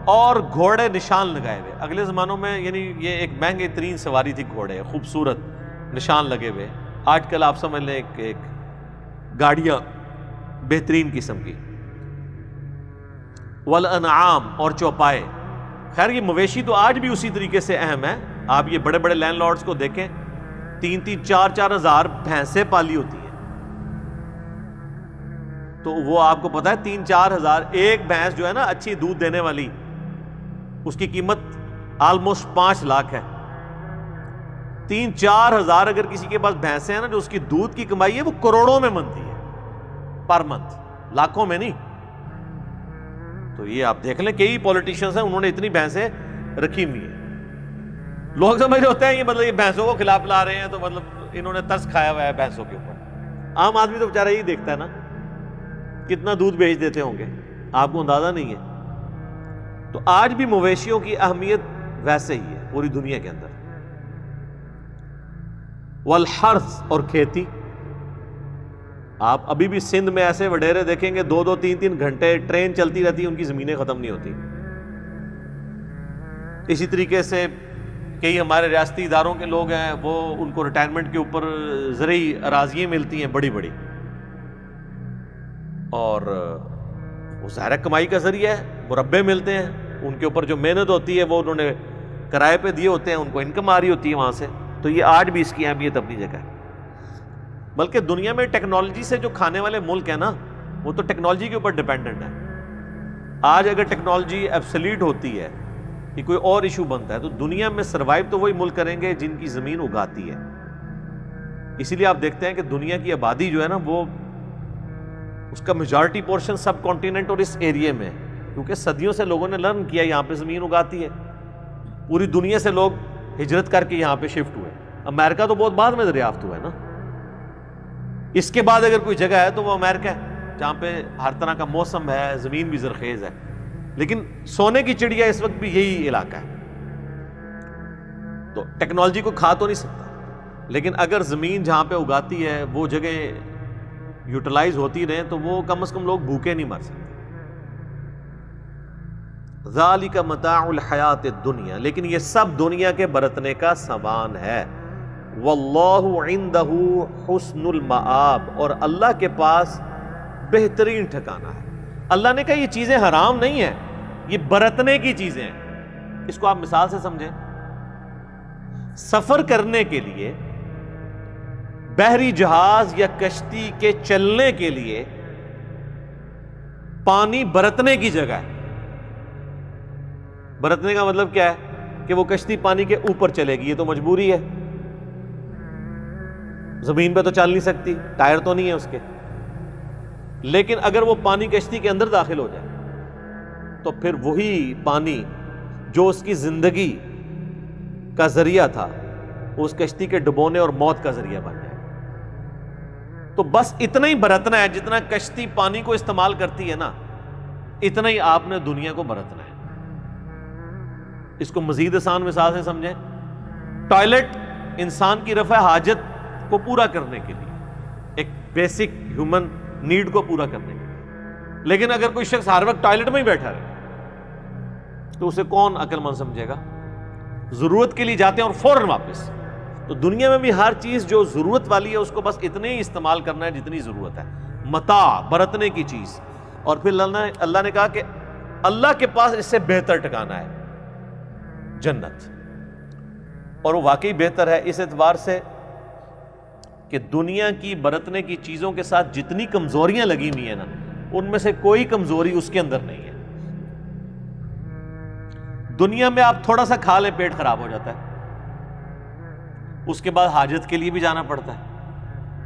اور گھوڑے نشان لگائے ہوئے۔ اگلے زمانوں میں یعنی یہ ایک مہنگے ترین سواری تھی گھوڑے، خوبصورت نشان لگے ہوئے۔ آج کل آپ سمجھ لیں ایک گاڑیاں بہترین قسم کی۔ والانعام، اور چوپائے۔ خیر یہ مویشی تو آج بھی اسی طریقے سے اہم ہے۔ آپ یہ بڑے بڑے لینڈ لارڈز کو دیکھیں، 3-3 4-4 ہزار بھینسیں پالی ہوتی ہیں، تو وہ آپ کو پتا ہے 3-4 ہزار ایک بھینس جو ہے نا اچھی دودھ دینے والی، اس کی قیمت آلموسٹ 5 لاکھ ہے۔ 3-4 ہزار اگر کسی کے پاس بھینسیں ہیں نا، جو اس کی دودھ کی کمائی ہے وہ کروڑوں میں بنتی ہے پر منتھ، لاکھوں میں نہیں۔ تو یہ آپ دیکھ لیں کئی پولیٹیشنز ہیں انہوں نے اتنی بھینسیں رکھی ہوئی ہیں۔ لوگ سمجھ رہے ہوتے ہیں یہ مطلب یہ بھینسوں کو کھلا پلا رہے ہیں تو مطلب انہوں نے ترس کھایا ہوا ہے بھینسوں کے اوپر۔ عام آدمی تو بیچارہ یہی دیکھتا ہے نا کتنا دودھ بیچ دیتے ہوں گے، آپ کو اندازہ نہیں ہے۔ تو آج بھی مویشیوں کی اہمیت ویسے ہی ہے پوری دنیا کے اندر۔ والحرث، اور کھیتی۔ آپ ابھی بھی سندھ میں ایسے وڈیرے دیکھیں گے 2-2 3-3 گھنٹے ٹرین چلتی رہتی ہے، ان کی زمینیں ختم نہیں ہوتی۔ اسی طریقے سے کئی ہمارے ریاستی اداروں کے لوگ ہیں، وہ ان کو ریٹائرمنٹ کے اوپر زرعی اراضیاں ملتی ہیں بڑی بڑی، اور وہ ظاہر کمائی کا ذریعہ ہے، مربے ملتے ہیں، ان کے اوپر جو محنت ہوتی ہے وہ انہوں نے کرائے پہ دیے ہوتے ہیں، ان کو انکم آ رہی ہوتی ہے وہاں سے۔ تو یہ آج بھی اس کی اہمیت اپنی جگہ ہے۔ بلکہ دنیا میں ٹیکنالوجی سے جو کھانے والے ملک ہیں نا، وہ تو ٹیکنالوجی کے اوپر ڈیپینڈنٹ ہے۔ آج اگر ٹیکنالوجی ایبسلیٹ ہوتی ہے، یہ کوئی اور ایشو بنتا ہے، تو دنیا میں سروائیو تو وہی ملک کریں گے جن کی زمین اگاتی ہے۔ اسی لیے آپ دیکھتے ہیں کہ دنیا کی آبادی جو ہے نا، وہ اس کا میجارٹی پورشن سب کانٹیننٹ اور اس ایریے میں، کیونکہ صدیوں سے لوگوں نے لرن کیا یہاں پہ زمین اگاتی ہے۔ پوری دنیا سے لوگ ہجرت کر کے یہاں پہ شفٹ ہوئے۔ امریکہ تو بہت بعد میں دریافت ہوا ہے نا، اس کے بعد اگر کوئی جگہ ہے تو وہ امریکہ ہے، جہاں پہ ہر طرح کا موسم ہے، زمین بھی زرخیز ہے۔ لیکن سونے کی چڑیا اس وقت بھی یہی علاقہ ہے۔ تو ٹیکنالوجی کو کھا تو نہیں سکتا، لیکن اگر زمین جہاں پہ اگاتی ہے وہ جگہ یوٹیلائز ہوتی رہے تو وہ کم از کم لوگ بھوکے نہیں مر سکتے۔ ذالک متاع الحیات الدنیا، لیکن یہ سب دنیا کے برتنے کا سامان ہے۔ واللہ عندہ حسن المآب، اور اللہ کے پاس بہترین ٹھکانہ ہے۔ اللہ نے کہا یہ چیزیں حرام نہیں ہیں، یہ برتنے کی چیزیں ہیں۔ اس کو آپ مثال سے سمجھیں، سفر کرنے کے لیے بحری جہاز یا کشتی کے چلنے کے لیے پانی برتنے کی جگہ ہے. برتنے کا مطلب کیا ہے کہ وہ کشتی پانی کے اوپر چلے گی, یہ تو مجبوری ہے, زمین پہ تو چل نہیں سکتی, ٹائر تو نہیں ہے اس کے. لیکن اگر وہ پانی کشتی کے اندر داخل ہو جائے تو پھر وہی پانی جو اس کی زندگی کا ذریعہ تھا اس کشتی کے ڈبونے اور موت کا ذریعہ بن جائے. تو بس اتنا ہی برتنا ہے, جتنا کشتی پانی کو استعمال کرتی ہے نا, اتنا ہی آپ نے دنیا کو برتنا ہے. اس کو مزید آسان مثال سے سمجھیں, ٹوائلٹ انسان کی رفع حاجت کو پورا کرنے کے لیے, ایک بیسک ہیومن نیڈ کو پورا کرنے کے لیے. لیکن اگر کوئی شخص ہر وقت ٹوائلٹ میں ہی بیٹھا رہے تو اسے کون عقل مند سمجھے گا؟ ضرورت کے لیے جاتے ہیں اور فوراً واپس. تو دنیا میں بھی ہر چیز جو ضرورت والی ہے اس کو بس اتنے ہی استعمال کرنا ہے جتنی ضرورت ہے, متاع, برتنے کی چیز. اور پھر اللہ نے کہا کہ اللہ کے پاس اس سے بہتر ٹھکانہ ہے جنت, اور وہ واقعی بہتر ہے اس اعتبار سے کہ دنیا کی برتنے کی چیزوں کے ساتھ جتنی کمزوریاں لگی ہوئی ہیں نا, ان میں سے کوئی کمزوری اس کے اندر نہیں ہے. دنیا میں آپ تھوڑا سا کھا لیں پیٹ خراب ہو جاتا ہے, اس کے بعد حاجت کے لیے بھی جانا پڑتا ہے.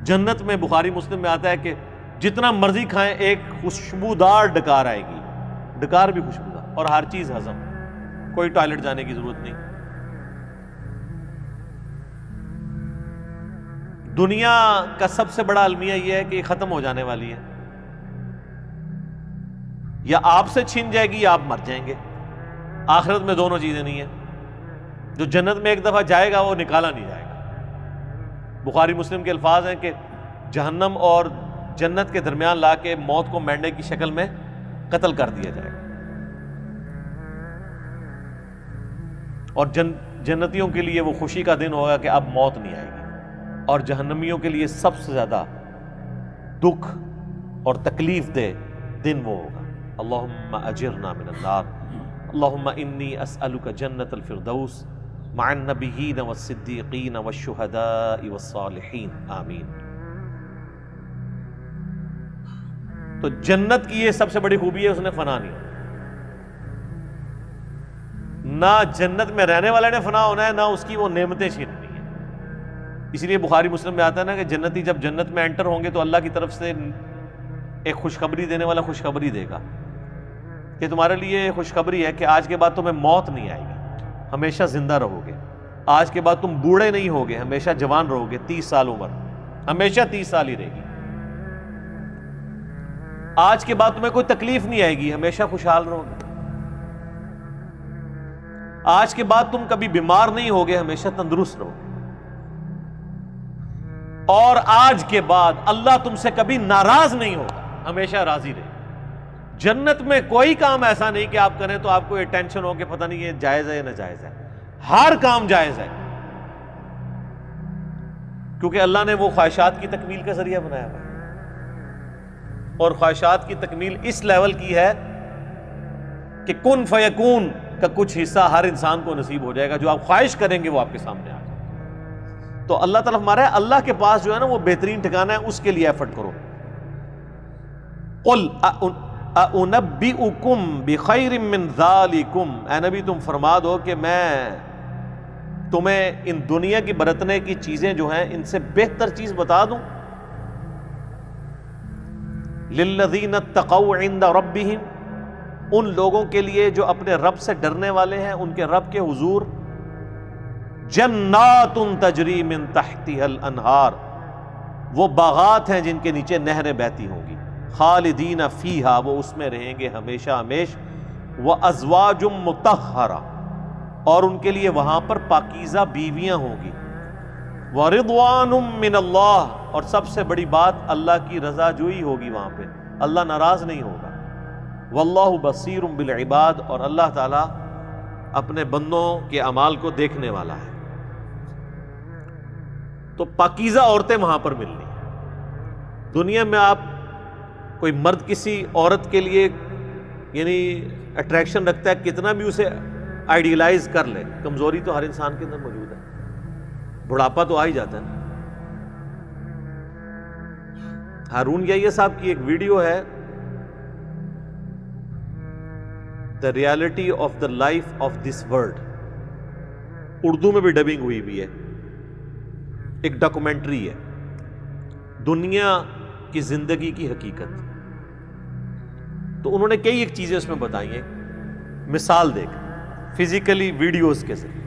جنت میں بخاری مسلم میں آتا ہے کہ جتنا مرضی کھائیں ایک خوشبودار ڈکار آئے گی, ڈکار بھی خوشبودار, اور ہر چیز ہضم, کوئی ٹوائلٹ جانے کی ضرورت نہیں. دنیا کا سب سے بڑا المیہ یہ ہے کہ یہ ختم ہو جانے والی ہے, یا آپ سے چھین جائے گی یا آپ مر جائیں گے. آخرت میں دونوں چیزیں نہیں ہیں. جو جنت میں ایک دفعہ جائے گا وہ نکالا نہیں جائے گا. بخاری مسلم کے الفاظ ہیں کہ جہنم اور جنت کے درمیان لا کے موت کو مینڈے کی شکل میں قتل کر دیا جائے گا. اور جنتیوں کے لیے وہ خوشی کا دن ہوگا کہ اب موت نہیں آئے گی, اور جہنمیوں کے لیے سب سے زیادہ دکھ اور تکلیف دہ دن وہ ہوگا. اللہم اجرنا من النار, اللہم انی اسألک جنت الفردوس مع النبیین والصدیقین والشہداء والصالحین, آمین. تو جنت کی یہ سب سے بڑی خوبی ہے, اس نے فنا نہیں, نہ جنت میں رہنے والے نے فنا ہونا ہے, نہ اس کی وہ نعمتیں چھیننی ہیں. اس لیے بخاری مسلم میں آتا ہے نا کہ جنتی جب جنت میں انٹر ہوں گے تو اللہ کی طرف سے ایک خوشخبری دینے والا خوشخبری دے گا کہ تمہارے لیے خوشخبری ہے کہ آج کے بعد تمہیں موت نہیں آئے گی, ہمیشہ زندہ رہو گے. آج کے بعد تم بوڑھے نہیں ہوگے, ہمیشہ جوان رہو گے. 30 سال عمر, ہمیشہ 30 سال ہی رہے گی. آج کے بعد تمہیں کوئی تکلیف نہیں آئے گی, ہمیشہ خوشحال رہو گے. آج کے بعد تم کبھی بیمار نہیں ہوگے, ہمیشہ تندرست رہو گے. اور آج کے بعد اللہ تم سے کبھی ناراض نہیں ہوگا, ہمیشہ راضی رہے. جنت میں کوئی کام ایسا نہیں کہ آپ کریں تو آپ کو یہ ٹینشن ہو کہ پتہ نہیں یہ جائز ہے یا ناجائز ہے. ہر کام جائز ہے, کیونکہ اللہ نے وہ خواہشات کی تکمیل کا ذریعہ بنایا ہے, اور خواہشات کی تکمیل اس لیول کی ہے کہ کن فیکون کا کچھ حصہ ہر انسان کو نصیب ہو جائے گا. جو آپ خواہش کریں گے وہ آپ کے سامنے آ جائے گا. تو اللہ تعالیٰ ہمارا ہے, اللہ کے پاس جو ہے نا وہ بہترین ٹھکانہ ہے, اس کے لیے ایفرٹ کرو. قل اُنَبِّئُكُم بِخَيْرٍ مِّن ذَلِكُمْ, اے نبی تم فرما دو کہ میں تمہیں ان دنیا کی برتنے کی چیزیں جو ہیں ان سے بہتر چیز بتا دوں. لِلَّذِينَ اتَّقَوْا عِندَ رَبِّهِمْ, ان لوگوں کے لیے جو اپنے رب سے ڈرنے والے ہیں, ان کے رب کے حضور. جنات تجری من تحتها الانہار, وہ باغات ہیں جن کے نیچے نہریں بہتی ہوں گی. خالدین فیہا, وہ اس میں رہیں گے ہمیشہ ہمیش. وازواج مطہرہ, اور ان کے لیے وہاں پر پاکیزہ بیویاں ہوں گی. ورضوان من اللہ, اور سب سے بڑی بات اللہ کی رضا جوئی ہوگی وہاں پہ, اللہ ناراض نہیں ہوگا. واللہ بصیر بالعباد, اور اللہ تعالی اپنے بندوں کے اعمال کو دیکھنے والا ہے. تو پاکیزہ عورتیں وہاں پر ملنی ہیں. دنیا میں آپ کوئی مرد کسی عورت کے لیے یعنی اٹریکشن رکھتا ہے, کتنا بھی اسے آئیڈیلائز کر لے, کمزوری تو ہر انسان کے اندر موجود ہے, بڑھاپا تو آ ہی جاتا ہے نا. ہارون یحییٰ صاحب کی ایک ویڈیو ہے the reality of the life of this world. Urdu میں بھی ڈبنگ ہوئی بھی ہے, ایک ڈاکومنٹری ہے, دنیا کی زندگی کی حقیقت. تو انہوں نے کئی ایک چیزیں اس میں بتائی ہیں, مثال دے کر فزیکلی ویڈیوز کے ذریعے.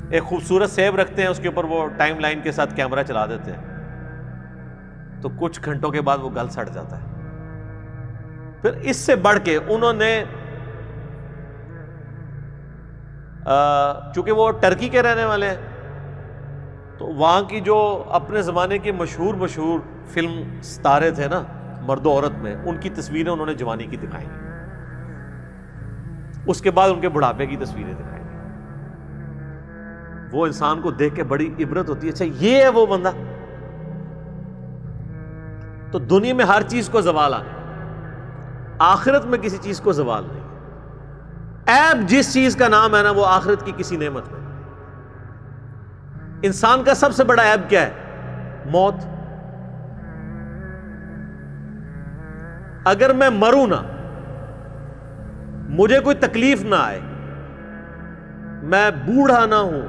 ایک خوبصورت سیب رکھتے ہیں, اس کے اوپر وہ ٹائم لائن کے ساتھ کیمرہ چلا دیتے ہیں, تو کچھ گھنٹوں کے بعد وہ گل سڑ جاتا ہے. پھر اس سے بڑھ کے انہوں نے چونکہ وہ ٹرکی کے رہنے والے ہیں, تو وہاں کی جو اپنے زمانے کے مشہور فلم ستارے تھے نا, مرد و عورت میں, ان کی تصویریں انہوں نے جوانی کی دکھائی. اس کے بعد ان کے بڑھاپے کی تصویریں دکھائی. وہ انسان کو دیکھ کے بڑی عبرت ہوتی ہے, اچھا یہ ہے وہ بندہ. تو دنیا میں ہر چیز کو زوال آنا, آخرت میں کسی چیز کو زوال نہیں. عیب جس چیز کا نام ہے نا, وہ آخرت کی کسی نعمت میں. انسان کا سب سے بڑا عیب کیا ہے؟ موت. اگر میں مروں نا, مجھے کوئی تکلیف نہ آئے, میں بوڑھا نہ ہوں,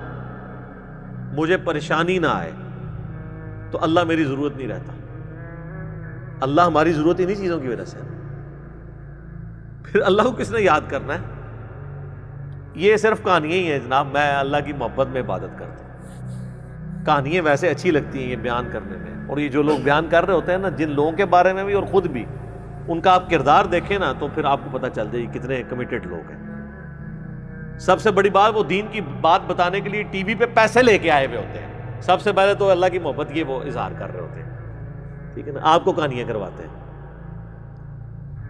مجھے پریشانی نہ آئے, تو اللہ میری ضرورت نہیں رہتا. اللہ ہماری ضرورت انہی چیزوں کی وجہ سے. پھر اللہ کو کس نے یاد کرنا ہے؟ یہ صرف کہانیاں ہی ہیں جناب. میں اللہ کی محبت میں عبادت کرتا ہوں. کہانیاں ویسے اچھی لگتی ہیں یہ بیان کرنے میں, اور یہ جو لوگ بیان کر رہے ہوتے ہیں نا, جن لوگوں کے بارے میں بھی اور خود بھی, ان کا آپ کردار دیکھیں نا, تو پھر آپ کو پتہ چل جائے کتنے کمیٹڈ لوگ ہیں. سب سے بڑی بات, وہ دین کی بات بتانے کے لیے ٹی وی پہ پیسے لے کے آئے ہوئے ہوتے ہیں. سب سے پہلے تو اللہ کی محبت یہ وہ اظہار کر رہے ہوتے ہیں, ٹھیک ہے نا, آپ کو کہانیاں کرواتے ہیں.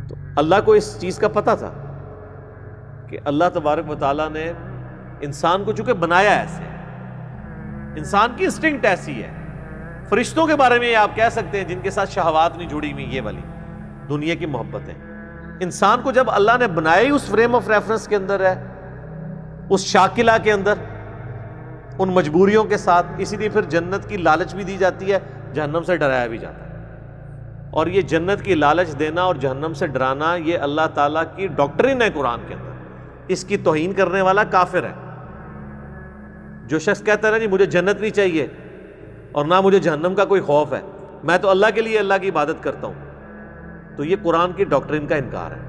تو اللہ کو اس چیز کا پتہ تھا کہ اللہ تبارک و تعالیٰ نے انسان کو چونکہ بنایا ایسے, انسان کی انسٹنکٹ ایسی ہے. فرشتوں کے بارے میں آپ کہہ سکتے ہیں جن کے ساتھ شہوات نہیں جڑی ہوئی, یہ والی دنیا کی محبتیں. انسان کو جب اللہ نے بنایا ہی اس فریم آف ریفرنس کے اندر ہے, اس شاکلہ کے اندر, ان مجبوریوں کے ساتھ, اسی لیے پھر جنت کی لالچ بھی دی جاتی ہے, جہنم سے ڈرایا بھی جاتا ہے. اور یہ جنت کی لالچ دینا اور جہنم سے ڈرانا, یہ اللہ تعالیٰ کی ڈاکٹرن ہے قرآن کے اندر. اس کی توہین کرنے والا کافر ہے. جو شخص کہتا ہے نا جی مجھے جنت نہیں چاہیے اور نہ مجھے جہنم کا کوئی خوف ہے, میں تو اللہ کے لیے اللہ کی عبادت کرتا ہوں, تو یہ قرآن کی ڈاکٹرن کا انکار ہے.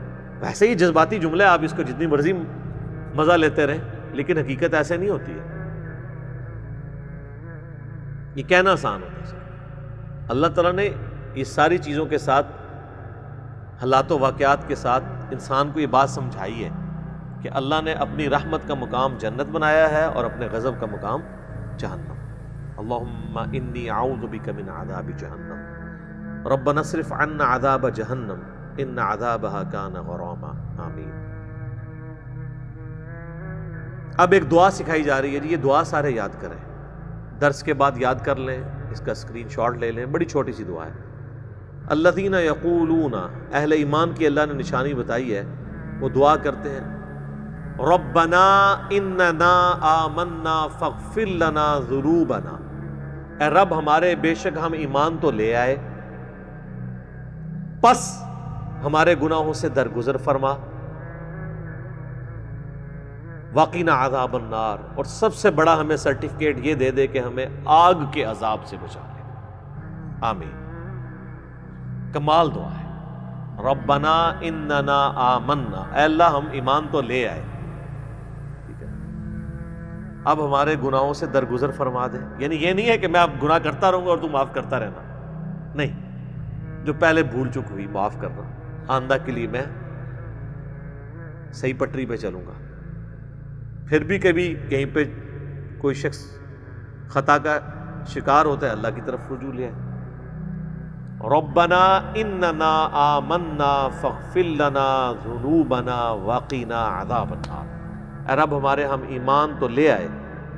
ویسے ہی جذباتی جملے, آپ اس کو جتنی مرضی مزہ لیتے رہیں, لیکن حقیقت ایسے نہیں ہوتی ہے. یہ کہنا آسان ہوتا ہے. اللہ تعالیٰ نے یہ ساری چیزوں کے ساتھ, حالات و واقعات کے ساتھ انسان کو یہ بات سمجھائی ہے کہ اللہ نے اپنی رحمت کا مقام جنت بنایا ہے اور اپنے غضب کا مقام جہنم. اللہم انی اعوذ بک من عذاب جہنم ربنا اصرف عنا عذاب جہنم ان عذابها کان غراما. آمین. اب ایک دعا سکھائی جا رہی ہے جی, یہ دعا سارے یاد کریں, درس کے بعد یاد کر لیں, اس کا اسکرین شاٹ لے لیں. بڑی چھوٹی سی دعا ہے. الذین یقولون, اہل ایمان کی اللہ نے نشانی بتائی ہے, وہ دعا کرتے ہیں ربنا اننا آمنا فاغفر لنا ذنوبنا, اے رب ہمارے بے شک ہم ایمان تو لے آئے, پس ہمارے گناہوں سے درگزر فرما, وقنا عذاب النار, اور سب سے بڑا ہمیں سرٹیفکیٹ یہ دے دے کہ ہمیں آگ کے عذاب سے بچا لے. آمین. کمال دعا ہے. ربنا اننا آمنا, اے اللہ ہم ایمان تو لے آئے, ٹھیک ہے, اب ہمارے گناہوں سے درگزر فرما دے. یعنی یہ نہیں ہے کہ میں اب گناہ کرتا رہوں گا اور تو معاف کرتا رہنا, نہیں, جو پہلے بھول چک ہوئی معاف کرنا. آئندہ کے لیے میں صحیح پٹری پہ چلوں گا. پھر بھی کبھی کہیں پہ کوئی شخص خطا کا شکار ہوتا ہے, اللہ کی طرف رجوع لے آئے. ربنا اننا آمنا فاغفر لنا ذنوبنا وقنا عذاب النار, اے رب ہمارے ہم ایمان تو لے آئے,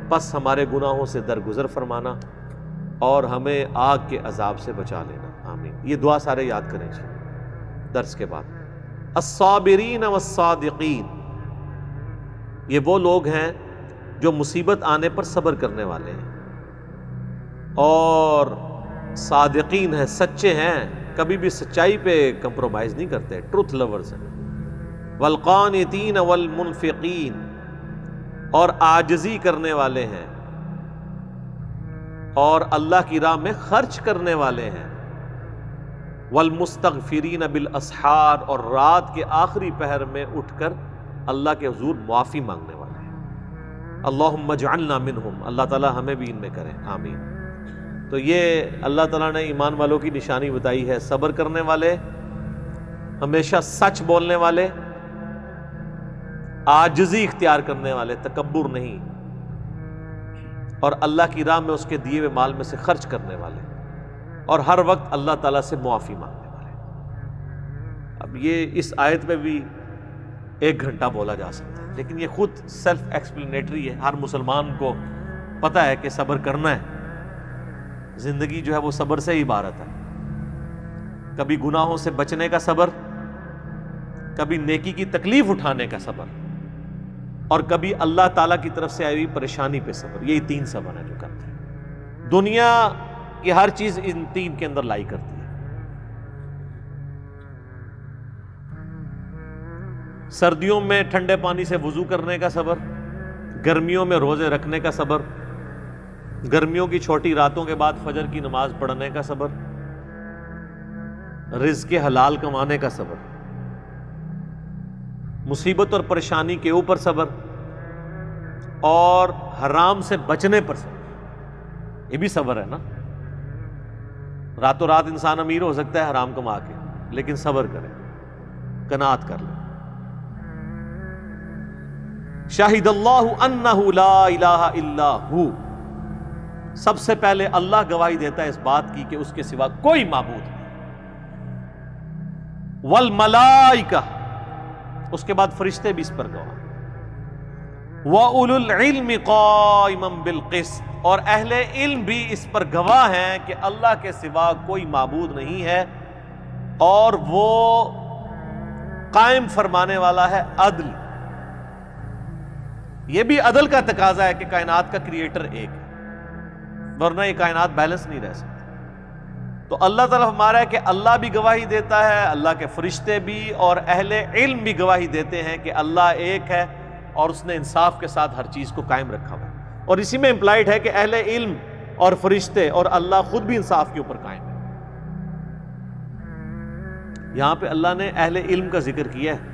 پس ہمارے گناہوں سے درگزر فرمانا اور ہمیں آگ کے عذاب سے بچا لینا. آمین. یہ دعا سارے یاد کریں جی درس کے بعد. الصابرین والصادقین, یہ وہ لوگ ہیں جو مصیبت آنے پر صبر کرنے والے ہیں, اور صادقین ہیں, سچے ہیں, کبھی بھی سچائی پہ کمپرومائز نہیں کرتے, ٹروتھ لورز ہیں. والقانتین والمنفقین، اور عاجزی کرنے والے ہیں اور اللہ کی راہ میں خرچ کرنے والے ہیں، والمستغفرین بالاسحار، اور رات کے آخری پہر میں اٹھ کر اللہ کے حضور معافی مانگنے والے ہیں۔ اللہم اجعلنا منہم، اللہ تعالی ہمیں بھی ان میں کریں، آمین۔ تو یہ اللہ تعالیٰ نے ایمان والوں کی نشانی بتائی ہے، صبر کرنے والے، ہمیشہ سچ بولنے والے، عاجزی اختیار کرنے والے، تکبر نہیں، اور اللہ کی راہ میں اس کے دیے ہوئے مال میں سے خرچ کرنے والے، اور ہر وقت اللہ تعالیٰ سے معافی مانگنے والے۔ اب یہ اس آیت میں بھی 1 گھنٹہ بولا جا سکتا ہے، لیکن یہ خود سیلف ایکسپلینیٹری ہے، ہر مسلمان کو پتہ ہے کہ صبر کرنا ہے، زندگی جو ہے وہ صبر سے ہی عبارت ہے، کبھی گناہوں سے بچنے کا صبر، کبھی نیکی کی تکلیف اٹھانے کا صبر، اور کبھی اللہ تعالیٰ کی طرف سے آئی ہوئی پریشانی پہ صبر۔ یہی 3 صبر ہیں جو کرتے ہیں۔ دنیا کی ہر چیز ان 3 کے اندر لائی کرتی ہے۔ سردیوں میں ٹھنڈے پانی سے وضو کرنے کا صبر، گرمیوں میں روزے رکھنے کا صبر، گرمیوں کی چھوٹی راتوں کے بعد فجر کی نماز پڑھنے کا صبر، رزق حلال کمانے کا صبر، مصیبت اور پریشانی کے اوپر صبر، اور حرام سے بچنے پر صبر۔ یہ بھی صبر ہے نا، راتوں رات انسان امیر ہو سکتا ہے حرام کما کے، لیکن صبر کرے، قناعت کر لے۔ شاہد اللہ انہ لا الہ الا ہو، سب سے پہلے اللہ گواہی دیتا ہے اس بات کی کہ اس کے سوا کوئی معبود نہیں۔ والملائکہ، اس کے بعد فرشتے بھی اس پر گواہ، وَأُولُو الْعِلْمِ قَائِمًا بِالْقِسْطِ، اور اہل علم بھی اس پر گواہ ہیں کہ اللہ کے سوا کوئی معبود نہیں ہے، اور وہ قائم فرمانے والا ہے عدل۔ یہ بھی عدل کا تقاضا ہے کہ کائنات کا کریٹر ایک ہے، ورنہ یہ کائنات بیلنس نہیں رہ سکتی۔ تو اللہ تعالیٰ ہمارا ہے کہ اللہ بھی گواہی دیتا ہے، اللہ کے فرشتے بھی، اور اہل علم بھی گواہی دیتے ہیں کہ اللہ ایک ہے، اور اس نے انصاف کے ساتھ ہر چیز کو قائم رکھا ہوا ہے۔ اور اسی میں امپلائڈ ہے کہ اہل علم اور فرشتے اور اللہ خود بھی انصاف کے اوپر قائم ہے۔ یہاں پہ اللہ نے اہل علم کا ذکر کیا ہے۔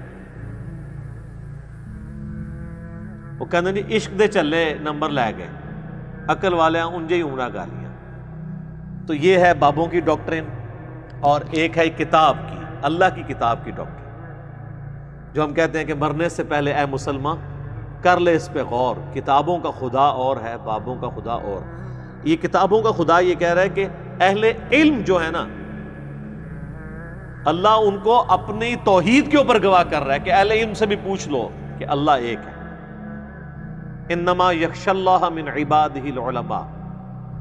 وہ کہنے نہیں عشق دے چلے نمبر لے گئے، عقل والے انجے ہی عمرہ گالیاں۔ تو یہ ہے بابوں کی ڈاکٹرن، اور ایک ہے کتاب کی، اللہ کی کتاب کی ڈاکٹرن، جو ہم کہتے ہیں کہ مرنے سے پہلے اے مسلمان کر لے اس پہ غور، کتابوں کا خدا اور ہے، بابوں کا خدا اور۔ یہ کتابوں کا خدا یہ کہہ رہا ہے کہ اہل علم جو ہے نا، اللہ ان کو اپنی توحید کے اوپر گواہ کر رہا ہے کہ اہل علم سے بھی پوچھ لو کہ اللہ ایک ہے۔ انما یخشی اللہ من عبادہ العلماء،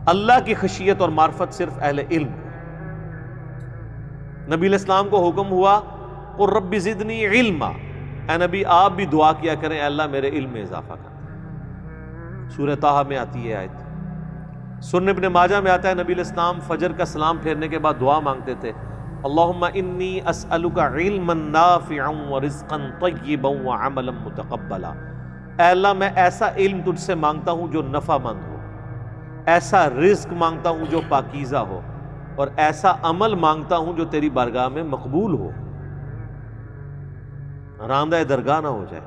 اللہ کی خشیت اور معرفت صرف اہل علم کو۔ نبی علیہ السلام کو حکم ہوا قل رب زدنی علما، اے نبی آپ بھی دعا کیا کریں اے اللہ میرے علم میں اضافہ کر۔ سورہ طٰہٰ میں آتی ہے آیت۔ سنن ابن ماجہ میں آتا ہے نبی علیہ السلام فجر کا سلام پھیرنے کے بعد دعا مانگتے تھے، اللہم انی اسألک علما نافعا ورزقا طیبا وعملا متقبلا، اے اللہ میں ایسا علم تجھ سے مانگتا ہوں جو نفع مند ہو، ایسا رزق مانگتا ہوں جو پاکیزہ ہو، اور ایسا عمل مانگتا ہوں جو تیری بارگاہ میں مقبول ہو، راندہ درگاہ نہ ہو جائے۔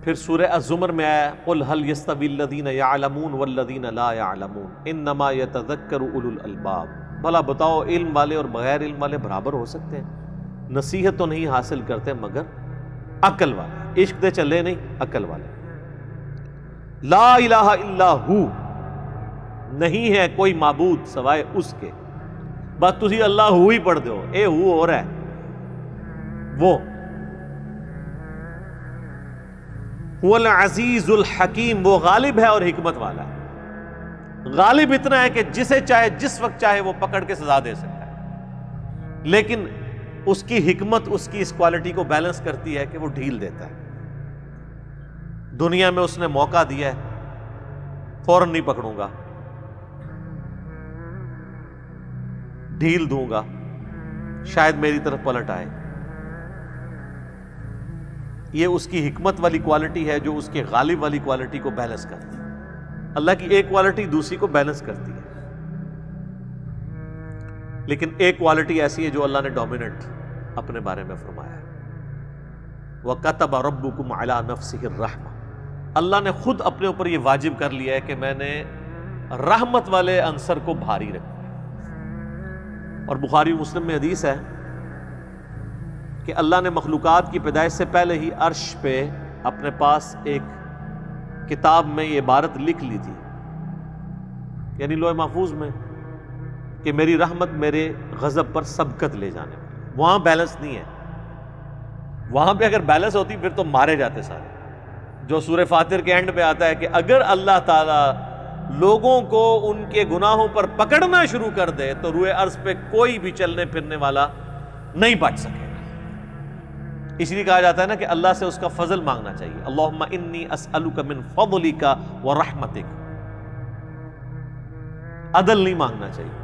پھر سورہ الزمر میں آیا قل هل يستوي الذين يعلمون والذين لا يعلمون انما يتذكر اولو الالباب، بھلا بتاؤ علم والے اور بغیر علم والے برابر ہو سکتے ہیں؟ نصیحت تو نہیں حاصل کرتے مگر عقل والے، عشق دے چلے نہیں، عقل والے۔ لا الہ الا ہو، نہیں ہے کوئی معبود سوائے اس کے، بس تسی اللہ ہو ہی پڑھ دو، اے ہو ہو رہا ہے وہ۔ هو العزیز الحکیم، وہ غالب ہے اور حکمت والا ہے۔ غالب اتنا ہے کہ جسے چاہے جس وقت چاہے وہ پکڑ کے سزا دے سکتا ہے، لیکن اس کی حکمت اس کی اس کوالٹی کو بیلنس کرتی ہے کہ وہ ڈھیل دیتا ہے۔ دنیا میں اس نے موقع دیا ہے، فوراً نہیں پکڑوں گا، ڈھیل دوں گا شاید میری طرف پلٹ آئے. یہ اس کی حکمت والی کوالٹی ہے جو اس کے غالب والی کوالٹی کو بیلنس کرتی ہے. اللہ کی ایک کوالٹی دوسری کو بیلنس کرتی ہے، لیکن ایک کوالٹی ایسی ہے جو اللہ نے ڈومیننٹ اپنے بارے میں فرمایا ہے. وَكَتَبَ رَبُّكُمْ عَلَى نَفْسِهِ الرَّحْمَةِ، اللہ نے خود اپنے اوپر یہ واجب کر لیا ہے کہ میں نے رحمت والے عنصر کو بھاری رکھا. اور بخاری مسلم میں حدیث ہے کہ اللہ نے مخلوقات کی پیدائش سے پہلے ہی عرش پہ اپنے پاس ایک کتاب میں یہ عبارت لکھ لی تھی، یعنی لوح محفوظ میں، کہ میری رحمت میرے غضب پر سبقت لے جانے والی. وہاں بیلنس نہیں ہے. وہاں پہ اگر بیلنس ہوتی پھر تو مارے جاتے سارے. جو سورہ فاتر کے اینڈ پہ آتا ہے کہ اگر اللہ تعالیٰ لوگوں کو ان کے گناہوں پر پکڑنا شروع کر دے تو روئے ارض پہ کوئی بھی چلنے پھرنے والا نہیں بچ سکے گا. اس لیے کہا جاتا ہے نا کہ اللہ سے اس کا فضل مانگنا چاہیے. اللہم انی اسألک من فضلک ورحمتک. عدل نہیں مانگنا چاہیے،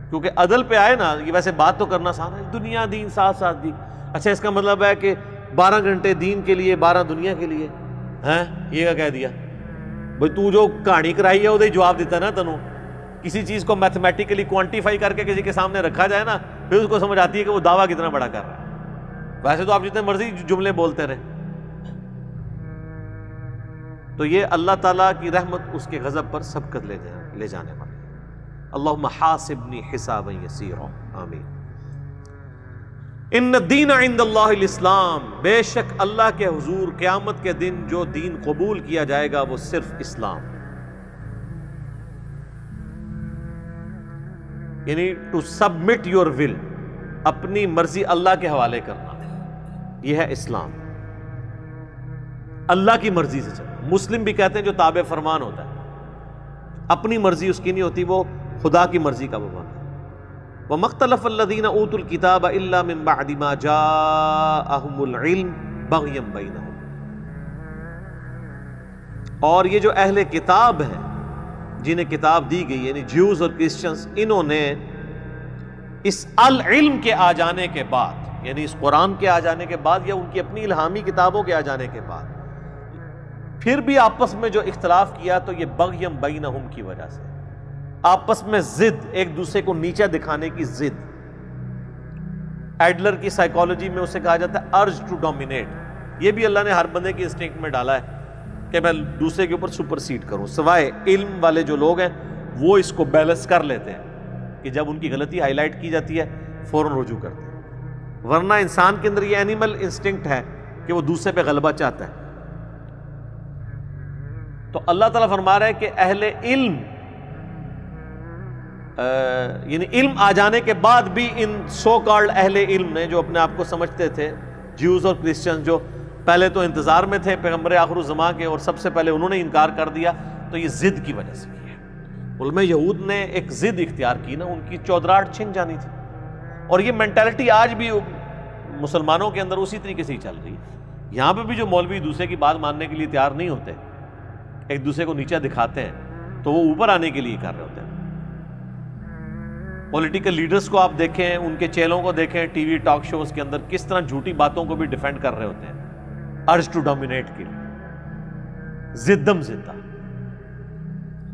کیونکہ عدل پہ آئے نا، یہ ویسے بات تو کرنا آسان ہے، دنیا دین ساتھ ساتھ دی. اچھا اس کا مطلب ہے کہ 12 گھنٹے دین کے لیے 12 دنیا کے لیے ہیں؟ یہ کیا کہہ دیا بھئی؟ تو جو کہانی کرائی ہے وہ جواب دیتا ہے نا. تنوں کسی چیز کو میتھمیٹیکلی کوانٹیفائی کر کے کسی کے سامنے رکھا جائے نا، پھر اس کو سمجھ آتی ہے کہ وہ دعویٰ کتنا بڑا کر رہا ہے. ویسے تو آپ جتنے مرضی جملے بولتے رہے. تو یہ اللہ تعالیٰ کی رحمت اس کے غضب پر سبقت لے جانے والی. اللہم حاسبنی حسابا یسیرا. آمین. ان الدین عند اللہ الاسلام، بے شک اللہ کے حضور قیامت کے دن جو دین قبول کیا جائے گا وہ صرف اسلام، یعنی ٹو سبمٹ یور ول، اپنی مرضی اللہ کے حوالے کرنا، یہ ہے اسلام. اللہ کی مرضی سے چلنا. مسلم بھی کہتے ہیں جو تابع فرمان ہوتا ہے، اپنی مرضی اس کی نہیں ہوتی، وہ خدا کی مرضی کا پابند ہے. وَمَا اخْتَلَفَ الَّذِينَ أُوتُوا الْكِتَابَ إِلَّا مِن بَعْدِ مَا جَاءَهُمُ الْعِلْمُ بَغْيًا بَيْنَهُمْ. اور یہ جو اہل کتاب ہیں جنہیں کتاب دی گئی، یعنی جیوز اور کرسچنز، انہوں نے اس العلم کے آ جانے کے بعد، یعنی اس قرآن کے آ جانے کے بعد یا ان کی اپنی الہامی کتابوں کے آ جانے کے بعد پھر بھی آپس میں جو اختلاف کیا تو یہ بغیم بینہم کی وجہ سے، آپس میں ضد، ایک دوسرے کو نیچا دکھانے کی ضد. ایڈلر کی سائیکالوجی میں اسے کہا جاتا ہے ارج ٹو ڈومینیٹ. یہ بھی اللہ نے ہر بندے کی انسٹنکٹ میں ڈالا ہے کہ میں دوسرے کے اوپر سپرسیڈ کروں. سوائے علم والے جو لوگ ہیں وہ اس کو بیلنس کر لیتے ہیں کہ جب ان کی غلطی ہائی لائٹ کی جاتی ہے فوراً رجوع کرتے ہیں. ورنہ انسان کے اندر یہ اینیمل انسٹنکٹ ہے کہ وہ دوسرے پہ غلبہ چاہتا ہے. تو اللہ تعالیٰ فرما رہا ہے کہ اہل علم، یعنی علم آ جانے کے بعد بھی ان سو کالڈ اہل علم نے، جو اپنے آپ کو سمجھتے تھے جیوز اور کرسچن، جو پہلے تو انتظار میں تھے پیغمبر آخر الزماں کے اور سب سے پہلے انہوں نے انکار کر دیا، تو یہ ضد کی وجہ سے کی ہے. علماء یہود نے ایک ضد اختیار کی نا، ان کی چودراہٹ چھن جانی تھی. اور یہ مینٹلٹی آج بھی مسلمانوں کے اندر اسی طریقے سے ہی چل رہی ہے. یہاں پہ بھی جو مولوی دوسرے کی بات ماننے کے لیے تیار نہیں ہوتے، ایک دوسرے کو نیچا دکھاتے ہیں، تو وہ اوپر آنے کے لیے کر رہے ہوتے ہیں. پولیٹیکل لیڈرز کو آپ دیکھیں، ان کے چیلوں کو دیکھیں ٹی وی ٹاک شوز کے اندر کس طرح جھوٹی باتوں کو بھی ڈیفینڈ کر رہے ہوتے ہیں ارج ٹو ڈومینیٹ کے لیے، زدم زدہ.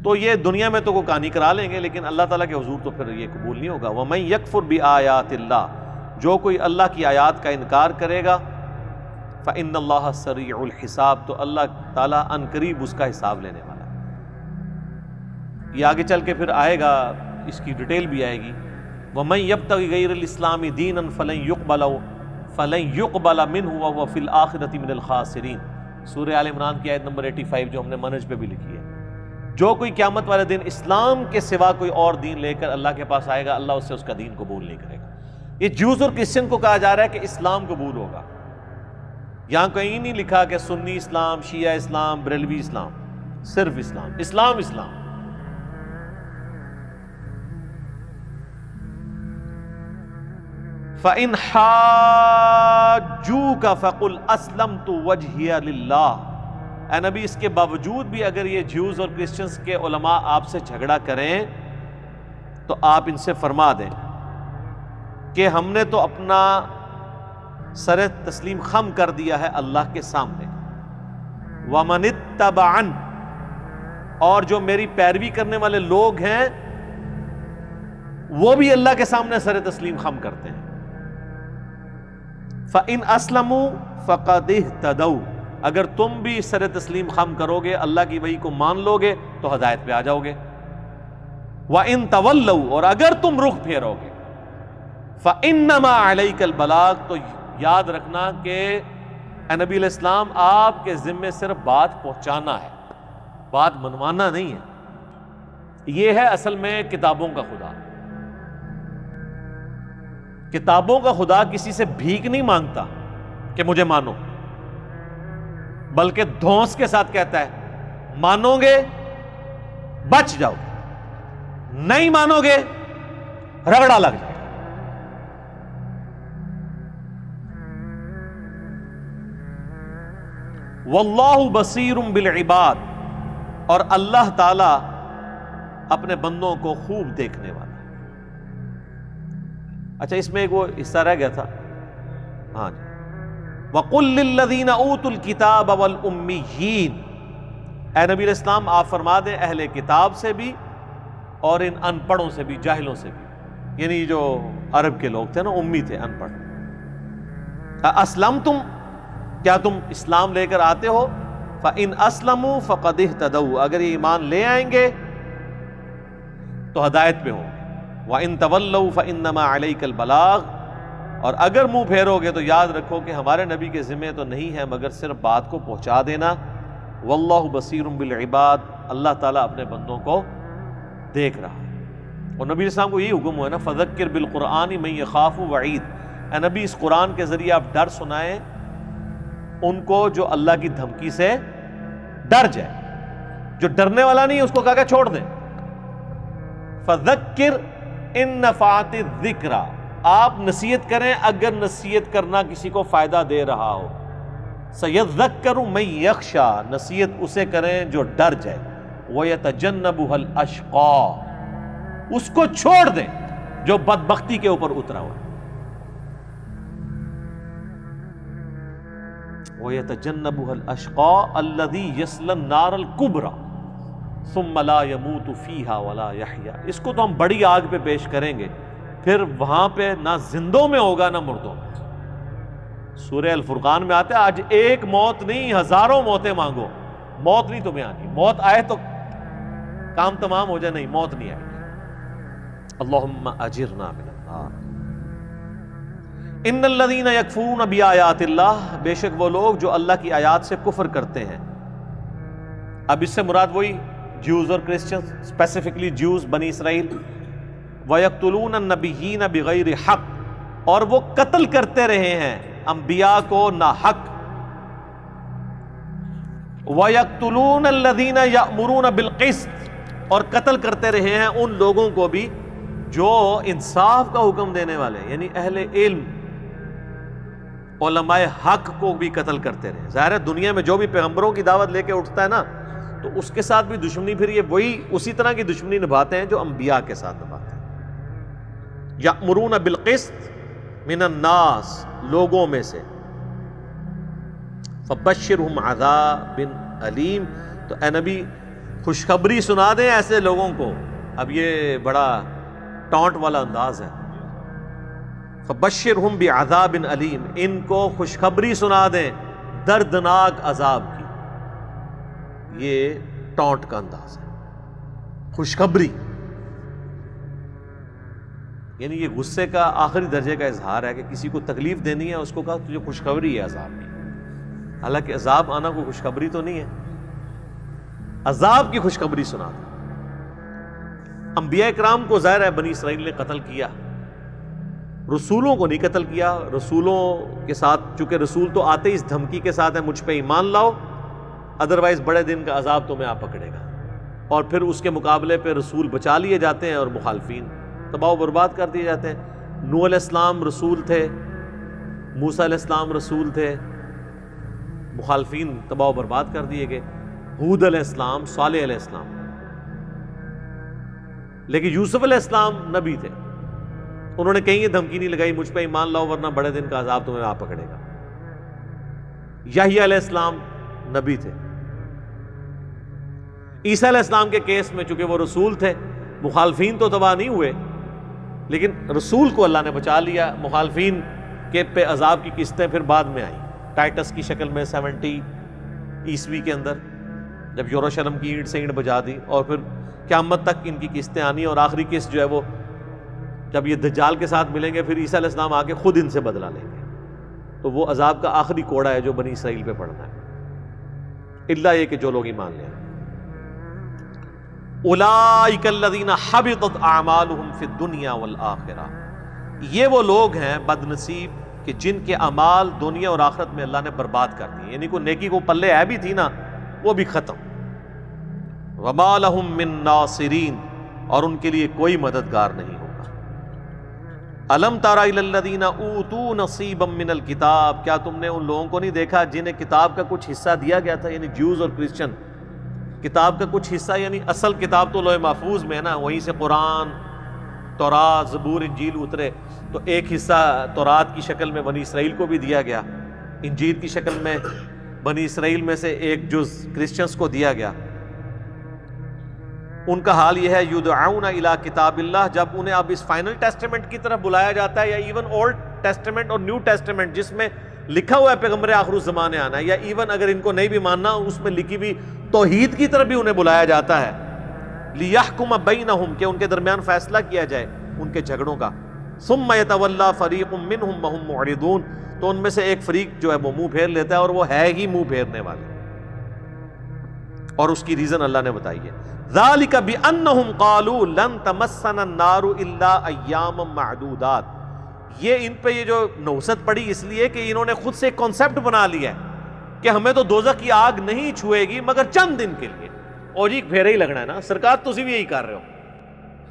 تو یہ دنیا میں تو وہ کہانی کرا لیں گے، لیکن اللہ تعالیٰ کے حضور تو پھر یہ قبول نہیں ہوگا. وَمَن يَكْفُرْ بِآيَاتِ اللَّهِ، جو کوئی اللہ کی آیات کا انکار کرے گا، فَإِنَّ اللَّهَ سَرِيعُ الْحِسَابِ، تو اللہ تعالیٰ ان قریب اس کا حساب لینے والا ہے. یہ آگے چل کے پھر آئے گا، اس کی ڈیٹیل بھی آئے گی. وَمَن يَبْتَغِ غَيْرَ الْإِسْلَامِ دِينًا فَلَن يُقْبَلَ مِنْهُ وَهُوَ فِي الْآخِرَةِ مِنَ الْخَاسِرِينَ. سورہ آل عمران کی آیت نمبر 85 جو ہم نے منہج پہ بھی لکھی ہے. جو کوئی قیامت والے دن اسلام کے سوا کوئی اور دین لے کر اللہ کے پاس آئے گا، اللہ اس سے اس کا دین قبول نہیں کرے گا. یہ جیوز اور کرسچن کو کہا جا رہا ہے کہ اسلام قبول ہوگا. یہاں کہیں نہیں لکھا کہ سنی اسلام، شیعہ اسلام، بریلوی اسلام، صرف اسلام، اسلام اسلام. فَإِنْ حَاجُّوكَ فَقُلْ أَسْلَمْتُ وَجْهِيَ لِلَّهِ. اے نبی، اس کے باوجود بھی اگر یہ جیوز اور کرسچنز کے علماء آپ سے جھگڑا کریں تو آپ ان سے فرما دیں کہ ہم نے تو اپنا سر تسلیم خم کر دیا ہے اللہ کے سامنے، وَمَنِ اتَّبَعَنِ، اور جو میری پیروی کرنے والے لوگ ہیں وہ بھی اللہ کے سامنے سر تسلیم خم کرتے ہیں۔ فَإِنْ أَسْلَمُوا فَقَدِ اهْتَدَوْا، اگر تم بھی سر تسلیم خم کرو گے، اللہ کی وحی کو مان لو گے تو ہدایت پہ آ جاؤ گے۔ وَإِنْ تَوَلَّوْا، اور اگر تم رخ پھیرو گے، فَإِنَّمَا عَلَيْكَ الْبَلَاغُ، تو یاد رکھنا کہ اے نبی علیہ السلام آپ کے ذمے صرف بات پہنچانا ہے، بات منوانا نہیں ہے۔ یہ ہے اصل میں کتابوں کا خدا۔ کتابوں کا خدا کسی سے بھیک نہیں مانگتا کہ مجھے مانو، بلکہ دھونس کے ساتھ کہتا ہے مانو گے بچ جاؤ، نہیں مانو گے رگڑا لگ جائے۔ واللہ بصیر بالعباد، اور اللہ تعالی اپنے بندوں کو خوب دیکھنے والا ہے۔ اچھا اس میں ایک وہ حصہ رہ گیا تھا، ہاں جی، وَقُلْ لِلَّذِينَ أُوتُوا الْكِتَابَ وَالْأُمِّيِّينَ، اے نبی علیہ السلام آپ فرما دیں اہل کتاب سے بھی اور ان ان پڑھوں سے بھی، جاہلوں سے بھی، یعنی جو عرب کے لوگ تھے نا، امی تھے، ان پڑھ، اسلمتم، کیا تم اسلام لے کر آتے ہو؟ فَإِنْ أَسْلَمُوا فَقَدِ اهْتَدَوْا، اگر یہ ایمان لے آئیں گے تو ہدایت پہ ہوں گے۔ وَإِنْ تَوَلَّوْا فَإِنَّمَا عَلَيْكَ الْبَلَاغُ، اور اگر منہ پھیرو گے تو یاد رکھو کہ ہمارے نبی کے ذمہ تو نہیں ہے مگر صرف بات کو پہنچا دینا۔ واللہ بصیر بالعباد، اللہ تعالیٰ اپنے بندوں کو دیکھ رہا ہے۔ اور نبی علیہ السلام کو یہی حکم ہوا ہے نا، فَذَكِّرْ بِالْقُرْآنِ مَن يَخَافُ وَعِيدٍ، اے نبی اس قرآن کے ذریعے آپ ڈر سنائیں ان کو جو اللہ کی دھمکی سے ڈر جائے، جو ڈرنے والا نہیں ہے اس کو کہا کہ چھوڑ دیں۔ فَذَكِّرْ إِن نَفَعَتِ الذِّكْرَى، آپ نصیحت کریں اگر نصیحت کرنا کسی کو فائدہ دے رہا ہو۔ سَيَذَّكَّرُ مَن يَخْشَىٰ، نصیحت اسے کریں جو ڈر جائے۔ وَيَتَجَنَّبُهَا الْأَشْقَىٰ، اس کو چھوڑ دیں جو بدبختی کے اوپر اترا ہوا ہے۔ وَيَتَجَنَّبُهَا الْأَشْقَىٰ الَّذِي يَصْلَى النَّارَ الْكُبْرَىٰ ثُمَّ لَا يَمُوتُ فِيهَا وَلَا يَحْيَىٰ، اس کو تو ہم بڑی آگ پہ پیش کریں گے، پھر وہاں پہ نہ زندوں میں ہوگا نہ مردوں میں۔ سورہ الفرقان میں آتا ہے آج ایک موت نہیں ہزاروں موتیں مانگو، موت نہیں تمہیں آنی، موت آئے تو کام تمام ہو جائے، نہیں موت نہیں آئے گی۔ اللہم اجرنا من النار۔ ان الذین یکفرون بآیات اللہ، بے شک وہ لوگ جو اللہ کی آیات سے کفر کرتے ہیں۔ اب اس سے مراد وہی جیوز اور کرسچن، اسپیسیفکلی جیوز، بنی اسرائیل۔ وَيَقْتُلُونَ النَّبِيِّينَ بِغَيْرِ حق، اور وہ قتل کرتے رہے ہیں انبیاء کو ناحق۔ وَيَقْتُلُونَ الَّذِينَ يَأْمُرُونَ بِالْقِسْطِ، اور قتل کرتے رہے ہیں ان لوگوں کو بھی جو انصاف کا حکم دینے والے، یعنی اہل علم، علماء حق کو بھی قتل کرتے رہے۔ ظاہر ہے دنیا میں جو بھی پیغمبروں کی دعوت لے کے اٹھتا ہے نا، تو اس کے ساتھ بھی دشمنی، پھر یہ وہی اسی طرح کی دشمنی نبھاتے ہیں جو انبیاء کے ساتھ نبھاتے ہیں۔ یأمرون بالقسط من الناس، لوگوں میں سے۔ فبشرہم عذاب علیم، تو اے نبی خوشخبری سنا دیں ایسے لوگوں کو۔ اب یہ بڑا ٹانٹ والا انداز ہے۔ فبشرہم بعذاب علیم، ان کو خوشخبری سنا دیں دردناک عذاب کی۔ یہ ٹانٹ کا انداز ہے، خوشخبری، یعنی یہ غصے کا آخری درجے کا اظہار ہے کہ کسی کو تکلیف دینی ہے، اس کو کہا تجھے خوشخبری ہے عذاب کی، حالانکہ عذاب آنا کوئی خوشخبری تو نہیں ہے، عذاب کی خوشخبری سنا دیں۔ انبیاء کرام کو ظاہر ہے بنی اسرائیل نے قتل کیا، رسولوں کو نہیں قتل کیا۔ رسولوں کے ساتھ چونکہ رسول تو آتے ہی اس دھمکی کے ساتھ ہے مجھ پہ ایمان لاؤ، ادروائز بڑے دن کا عذاب تمہیں آ پکڑے گا، اور پھر اس کے مقابلے پہ رسول بچا لیے جاتے ہیں اور مخالفین تباہ و برباد کر دیے جاتے ہیں۔ نوح علیہ السلام رسول تھے، موسیٰ علیہ السلام رسول تھے، مخالفین تباہ و برباد کر دیے گئے۔ ہود علیہ السلام، صالح علیہ السلام۔ لیکن یوسف علیہ السلام نبی تھے، انہوں نے کہیں یہ دھمکی نہیں لگائی مجھ پہ ایمان لاؤ ورنہ بڑے دن کا عذاب تمہیں آ پکڑے گا۔ یحییٰ علیہ السلام نبی تھے۔ عیسیٰ علیہ السلام کے کیس میں چونکہ وہ رسول تھے، مخالفین تو تباہ نہیں ہوئے لیکن رسول کو اللہ نے بچا لیا۔ مخالفین کے پہ عذاب کی قسطیں پھر بعد میں آئیں، ٹائٹس کی شکل میں 70 عیسوی کے اندر، جب یروشلم کی اینٹ سے اینٹ بجا دی، اور پھر قیامت تک ان کی قسطیں آنی، اور آخری قسط جو ہے وہ جب یہ دجال کے ساتھ ملیں گے پھر عیسیٰ علیہ السلام آ کے خود ان سے بدلہ لیں گے، تو وہ عذاب کا آخری کوڑا ہے جو بنی اسرائیل پہ پڑنا ہے، الا یہ کہ جو لوگ ایمان لیں۔ اولئک الذین حبطت اعمالهم فی الدنیا والآخرہ، یہ وہ لوگ ہیں بد نصیب کہ جن کے اعمال دنیا اور آخرت میں اللہ نے برباد کر دیے، یعنی کوئی نیکی کو پلے ہے بھی تھی نا وہ بھی ختم۔ وما لهم من ناصرین، اور ان کے لیے کوئی مددگار نہیں ہوگا۔ الم تر الی الذین اوتوا نصیبا من الکتاب، کیا تم نے ان لوگوں کو نہیں دیکھا جنہیں کتاب کا کچھ حصہ دیا گیا تھا، یعنی جوز اور کرسچن، کتاب کا کچھ حصہ، یعنی اصل کتاب تو لوح محفوظ میں ہے نا، وہیں سے قرآن، تورات، زبور، انجیل اترے، تو ایک حصہ تورات کی شکل میں بنی اسرائیل کو بھی دیا گیا، انجیل کی شکل میں بنی اسرائیل میں سے ایک جز کرسچنز کو دیا گیا۔ ان کا حال یہ ہے یدعون الی کتاب اللہ، جب انہیں اب اس فائنل ٹیسٹمنٹ کی طرف بلایا جاتا ہے، یا ایون اولڈ ٹیسٹمنٹ اور نیو ٹیسٹمنٹ جس میں لکھا ہوا ہے پیغمبر آخر الزمان آنا ہے، یا ایون اگر ان کو نہیں بھی ماننا اس میں لکھی بھی توحید کی طرف بھی انہیں بلایا جاتا ہے، لیحکم بینہم، کہ ان کے درمیان فیصلہ کیا جائے ان کے جھگڑوں کا، ثم یتولی فریق منہم وہم معرضون، تو ان میں سے ایک فریق جو ہے وہ منہ پھیر لیتا ہے، اور وہ ہے ہی منہ پھیرنے والے، اور اس کی ریزن اللہ نے بتائی ہے۔ ذالک بانہم قالوا لن تمسنا النار الا ایاما معدودات، یہ ان پہ یہ جو نوست پڑی اس لیے کہ انہوں نے خود سے ایک کانسیپٹ بنا لیا ہے کہ ہمیں تو دوزخ کی آگ نہیں چھوئے گی مگر چند دن کے لیے، اور جی پھیرے ہی لگنا ہے نا، سرکار تسی بھی یہی کر رہے ہو۔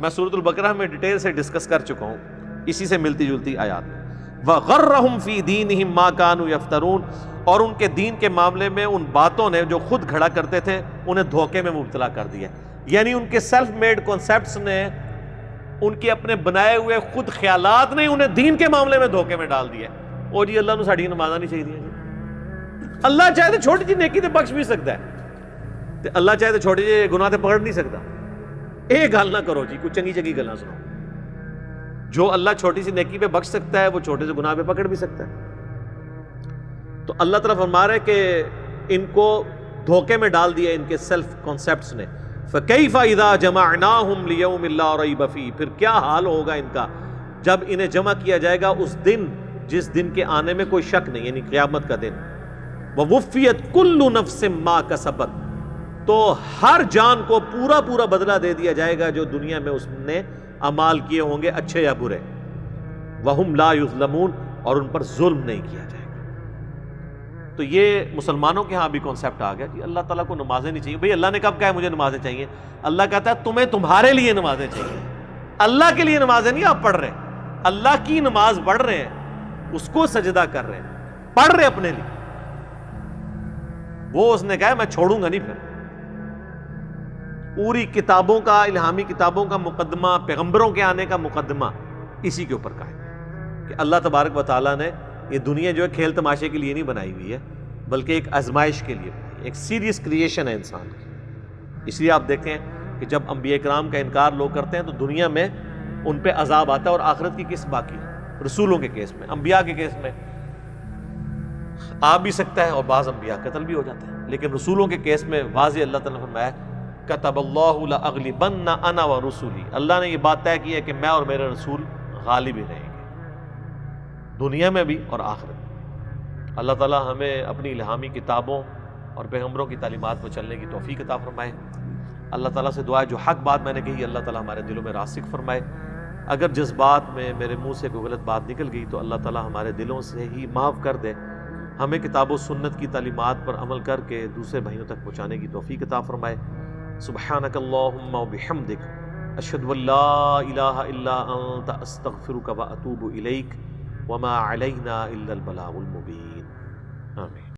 میں سورۃ البقرہ میں ڈیٹیل سے ڈسکس کر چکا ہوں اسی سے ملتی جلتی آیات۔ وغرہم فی دینہم ما کانوا یفترون، اور ان کے دین کے معاملے میں ان باتوں نے جو خود کھڑا کرتے تھے انہیں دھوکے میں مبتلا کر دیا، یعنی ان کے سیلف میڈ کانسیپٹس نے، ان کے اپنے بنائے ہوئے خود خیالات نے انہیں دین کے معاملے میں دھوکے میں ڈال دیا۔ اور جی اللہ نو ساڑی نمازاں نہیں چاہیے جی، اللہ چاہے تو چھوٹی جی نیکی تے بخش بھی سکتا ہے، تے اللہ چاہے تو چھوٹی جی گناہ تے پکڑ نہیں سکتا۔ یہ گل نہ کرو جی، کچھ چنگی چنگی گلاں سنو، جو اللہ چھوٹی سی نیکی پہ بخش سکتا ہے وہ چھوٹے سے گناہ پہ پکڑ بھی سکتا ہے۔ تو اللہ تعالیٰ فرما رہا ہے کہ ان کو دھوکے میں ڈال دیا ان کے سیلف کانسیپٹس نے۔ فَكَيْفَ إِذَا جَمَعْنَاهُمْ لِيَوْمٍ لَا رَيْبَ فِيهِ، پھر کیا حال ہوگا ان کا جب انہیں جمع کیا جائے گا اس دن جس دن کے آنے میں کوئی شک نہیں، یعنی قیامت کا دن۔ وَوُفِّيَتْ كُلُّ نَفْسٍ مَا كَسَبَتْ، تو ہر جان کو پورا پورا بدلہ دے دیا جائے گا جو دنیا میں اس نے اعمال کیے ہوں گے، اچھے یا برے۔ وَهُمْ لَا يُظْلَمُونَ، اور ان پر ظلم نہیں کیا جائے گا۔ تو یہ مسلمانوں کے ہاں بھی کانسیپٹ آ گیا کہ اللہ تعالیٰ کو نمازیں نہیں چاہیے۔ بھئی اللہ نے کب کہا ہے مجھے نمازیں چاہیے؟ اللہ کہتا ہے تمہیں تمہارے لیے نمازیں چاہیے، اللہ کے لیے نمازیں نہیں آپ پڑھ رہے، اللہ کی نماز پڑھ رہے ہیں، اس کو سجدہ کر رہے ہیں، پڑھ رہے اپنے لیے۔ وہ اس نے کہا ہے میں چھوڑوں گا نہیں۔ پھر پوری کتابوں کا، الہامی کتابوں کا مقدمہ، پیغمبروں کے آنے کا مقدمہ اسی کے اوپر کا ہے کہ اللہ تبارک و تعالیٰ نے یہ دنیا جو ہے کھیل تماشے کے لیے نہیں بنائی ہوئی ہے بلکہ ایک آزمائش کے لیے بنائی ہے، ایک سیریس کریشن ہے انسان کی۔ اس لیے آپ دیکھیں کہ جب انبیاء کرام کا انکار لوگ کرتے ہیں تو دنیا میں ان پہ عذاب آتا ہے، اور آخرت کی کس باقی ہے؟ رسولوں کے کیس میں، انبیاء کے کیس میں آ بھی سکتا ہے اور بعض انبیاء قتل بھی ہو جاتے ہیں، لیکن رسولوں کے کیس میں واضح اللہ تعالیٰ نے فرمایا کتب اللہ لأغلبن انا ورسلی، اللہ نے یہ بات طے کی ہے کہ میں اور میرے رسول غالب ہی رہیں گے دنیا میں بھی اور آخرت میں۔ اللہ تعالیٰ ہمیں اپنی الہامی کتابوں اور پیغمبروں کی تعلیمات پر چلنے کی توفیق عطا فرمائے۔ اللہ تعالیٰ سے دعا ہے جو حق بات میں نے کہی اللہ تعالیٰ ہمارے دلوں میں راسخ فرمائے، اگر جذبات میں میرے منہ سے کوئی غلط بات نکل گئی تو اللہ تعالیٰ ہمارے دلوں سے ہی معاف کر دے، ہمیں کتاب و سنت کی تعلیمات پر عمل کر کے دوسرے بھائیوں تک پہنچانے کی توفیق عطا فرمائے۔ سبحانک اللہم و بحمدک، اشہد ان لا الہ الا انت، استغفرک و اتوب الیک، وما علینا الا البلاغ المبین۔ آمین۔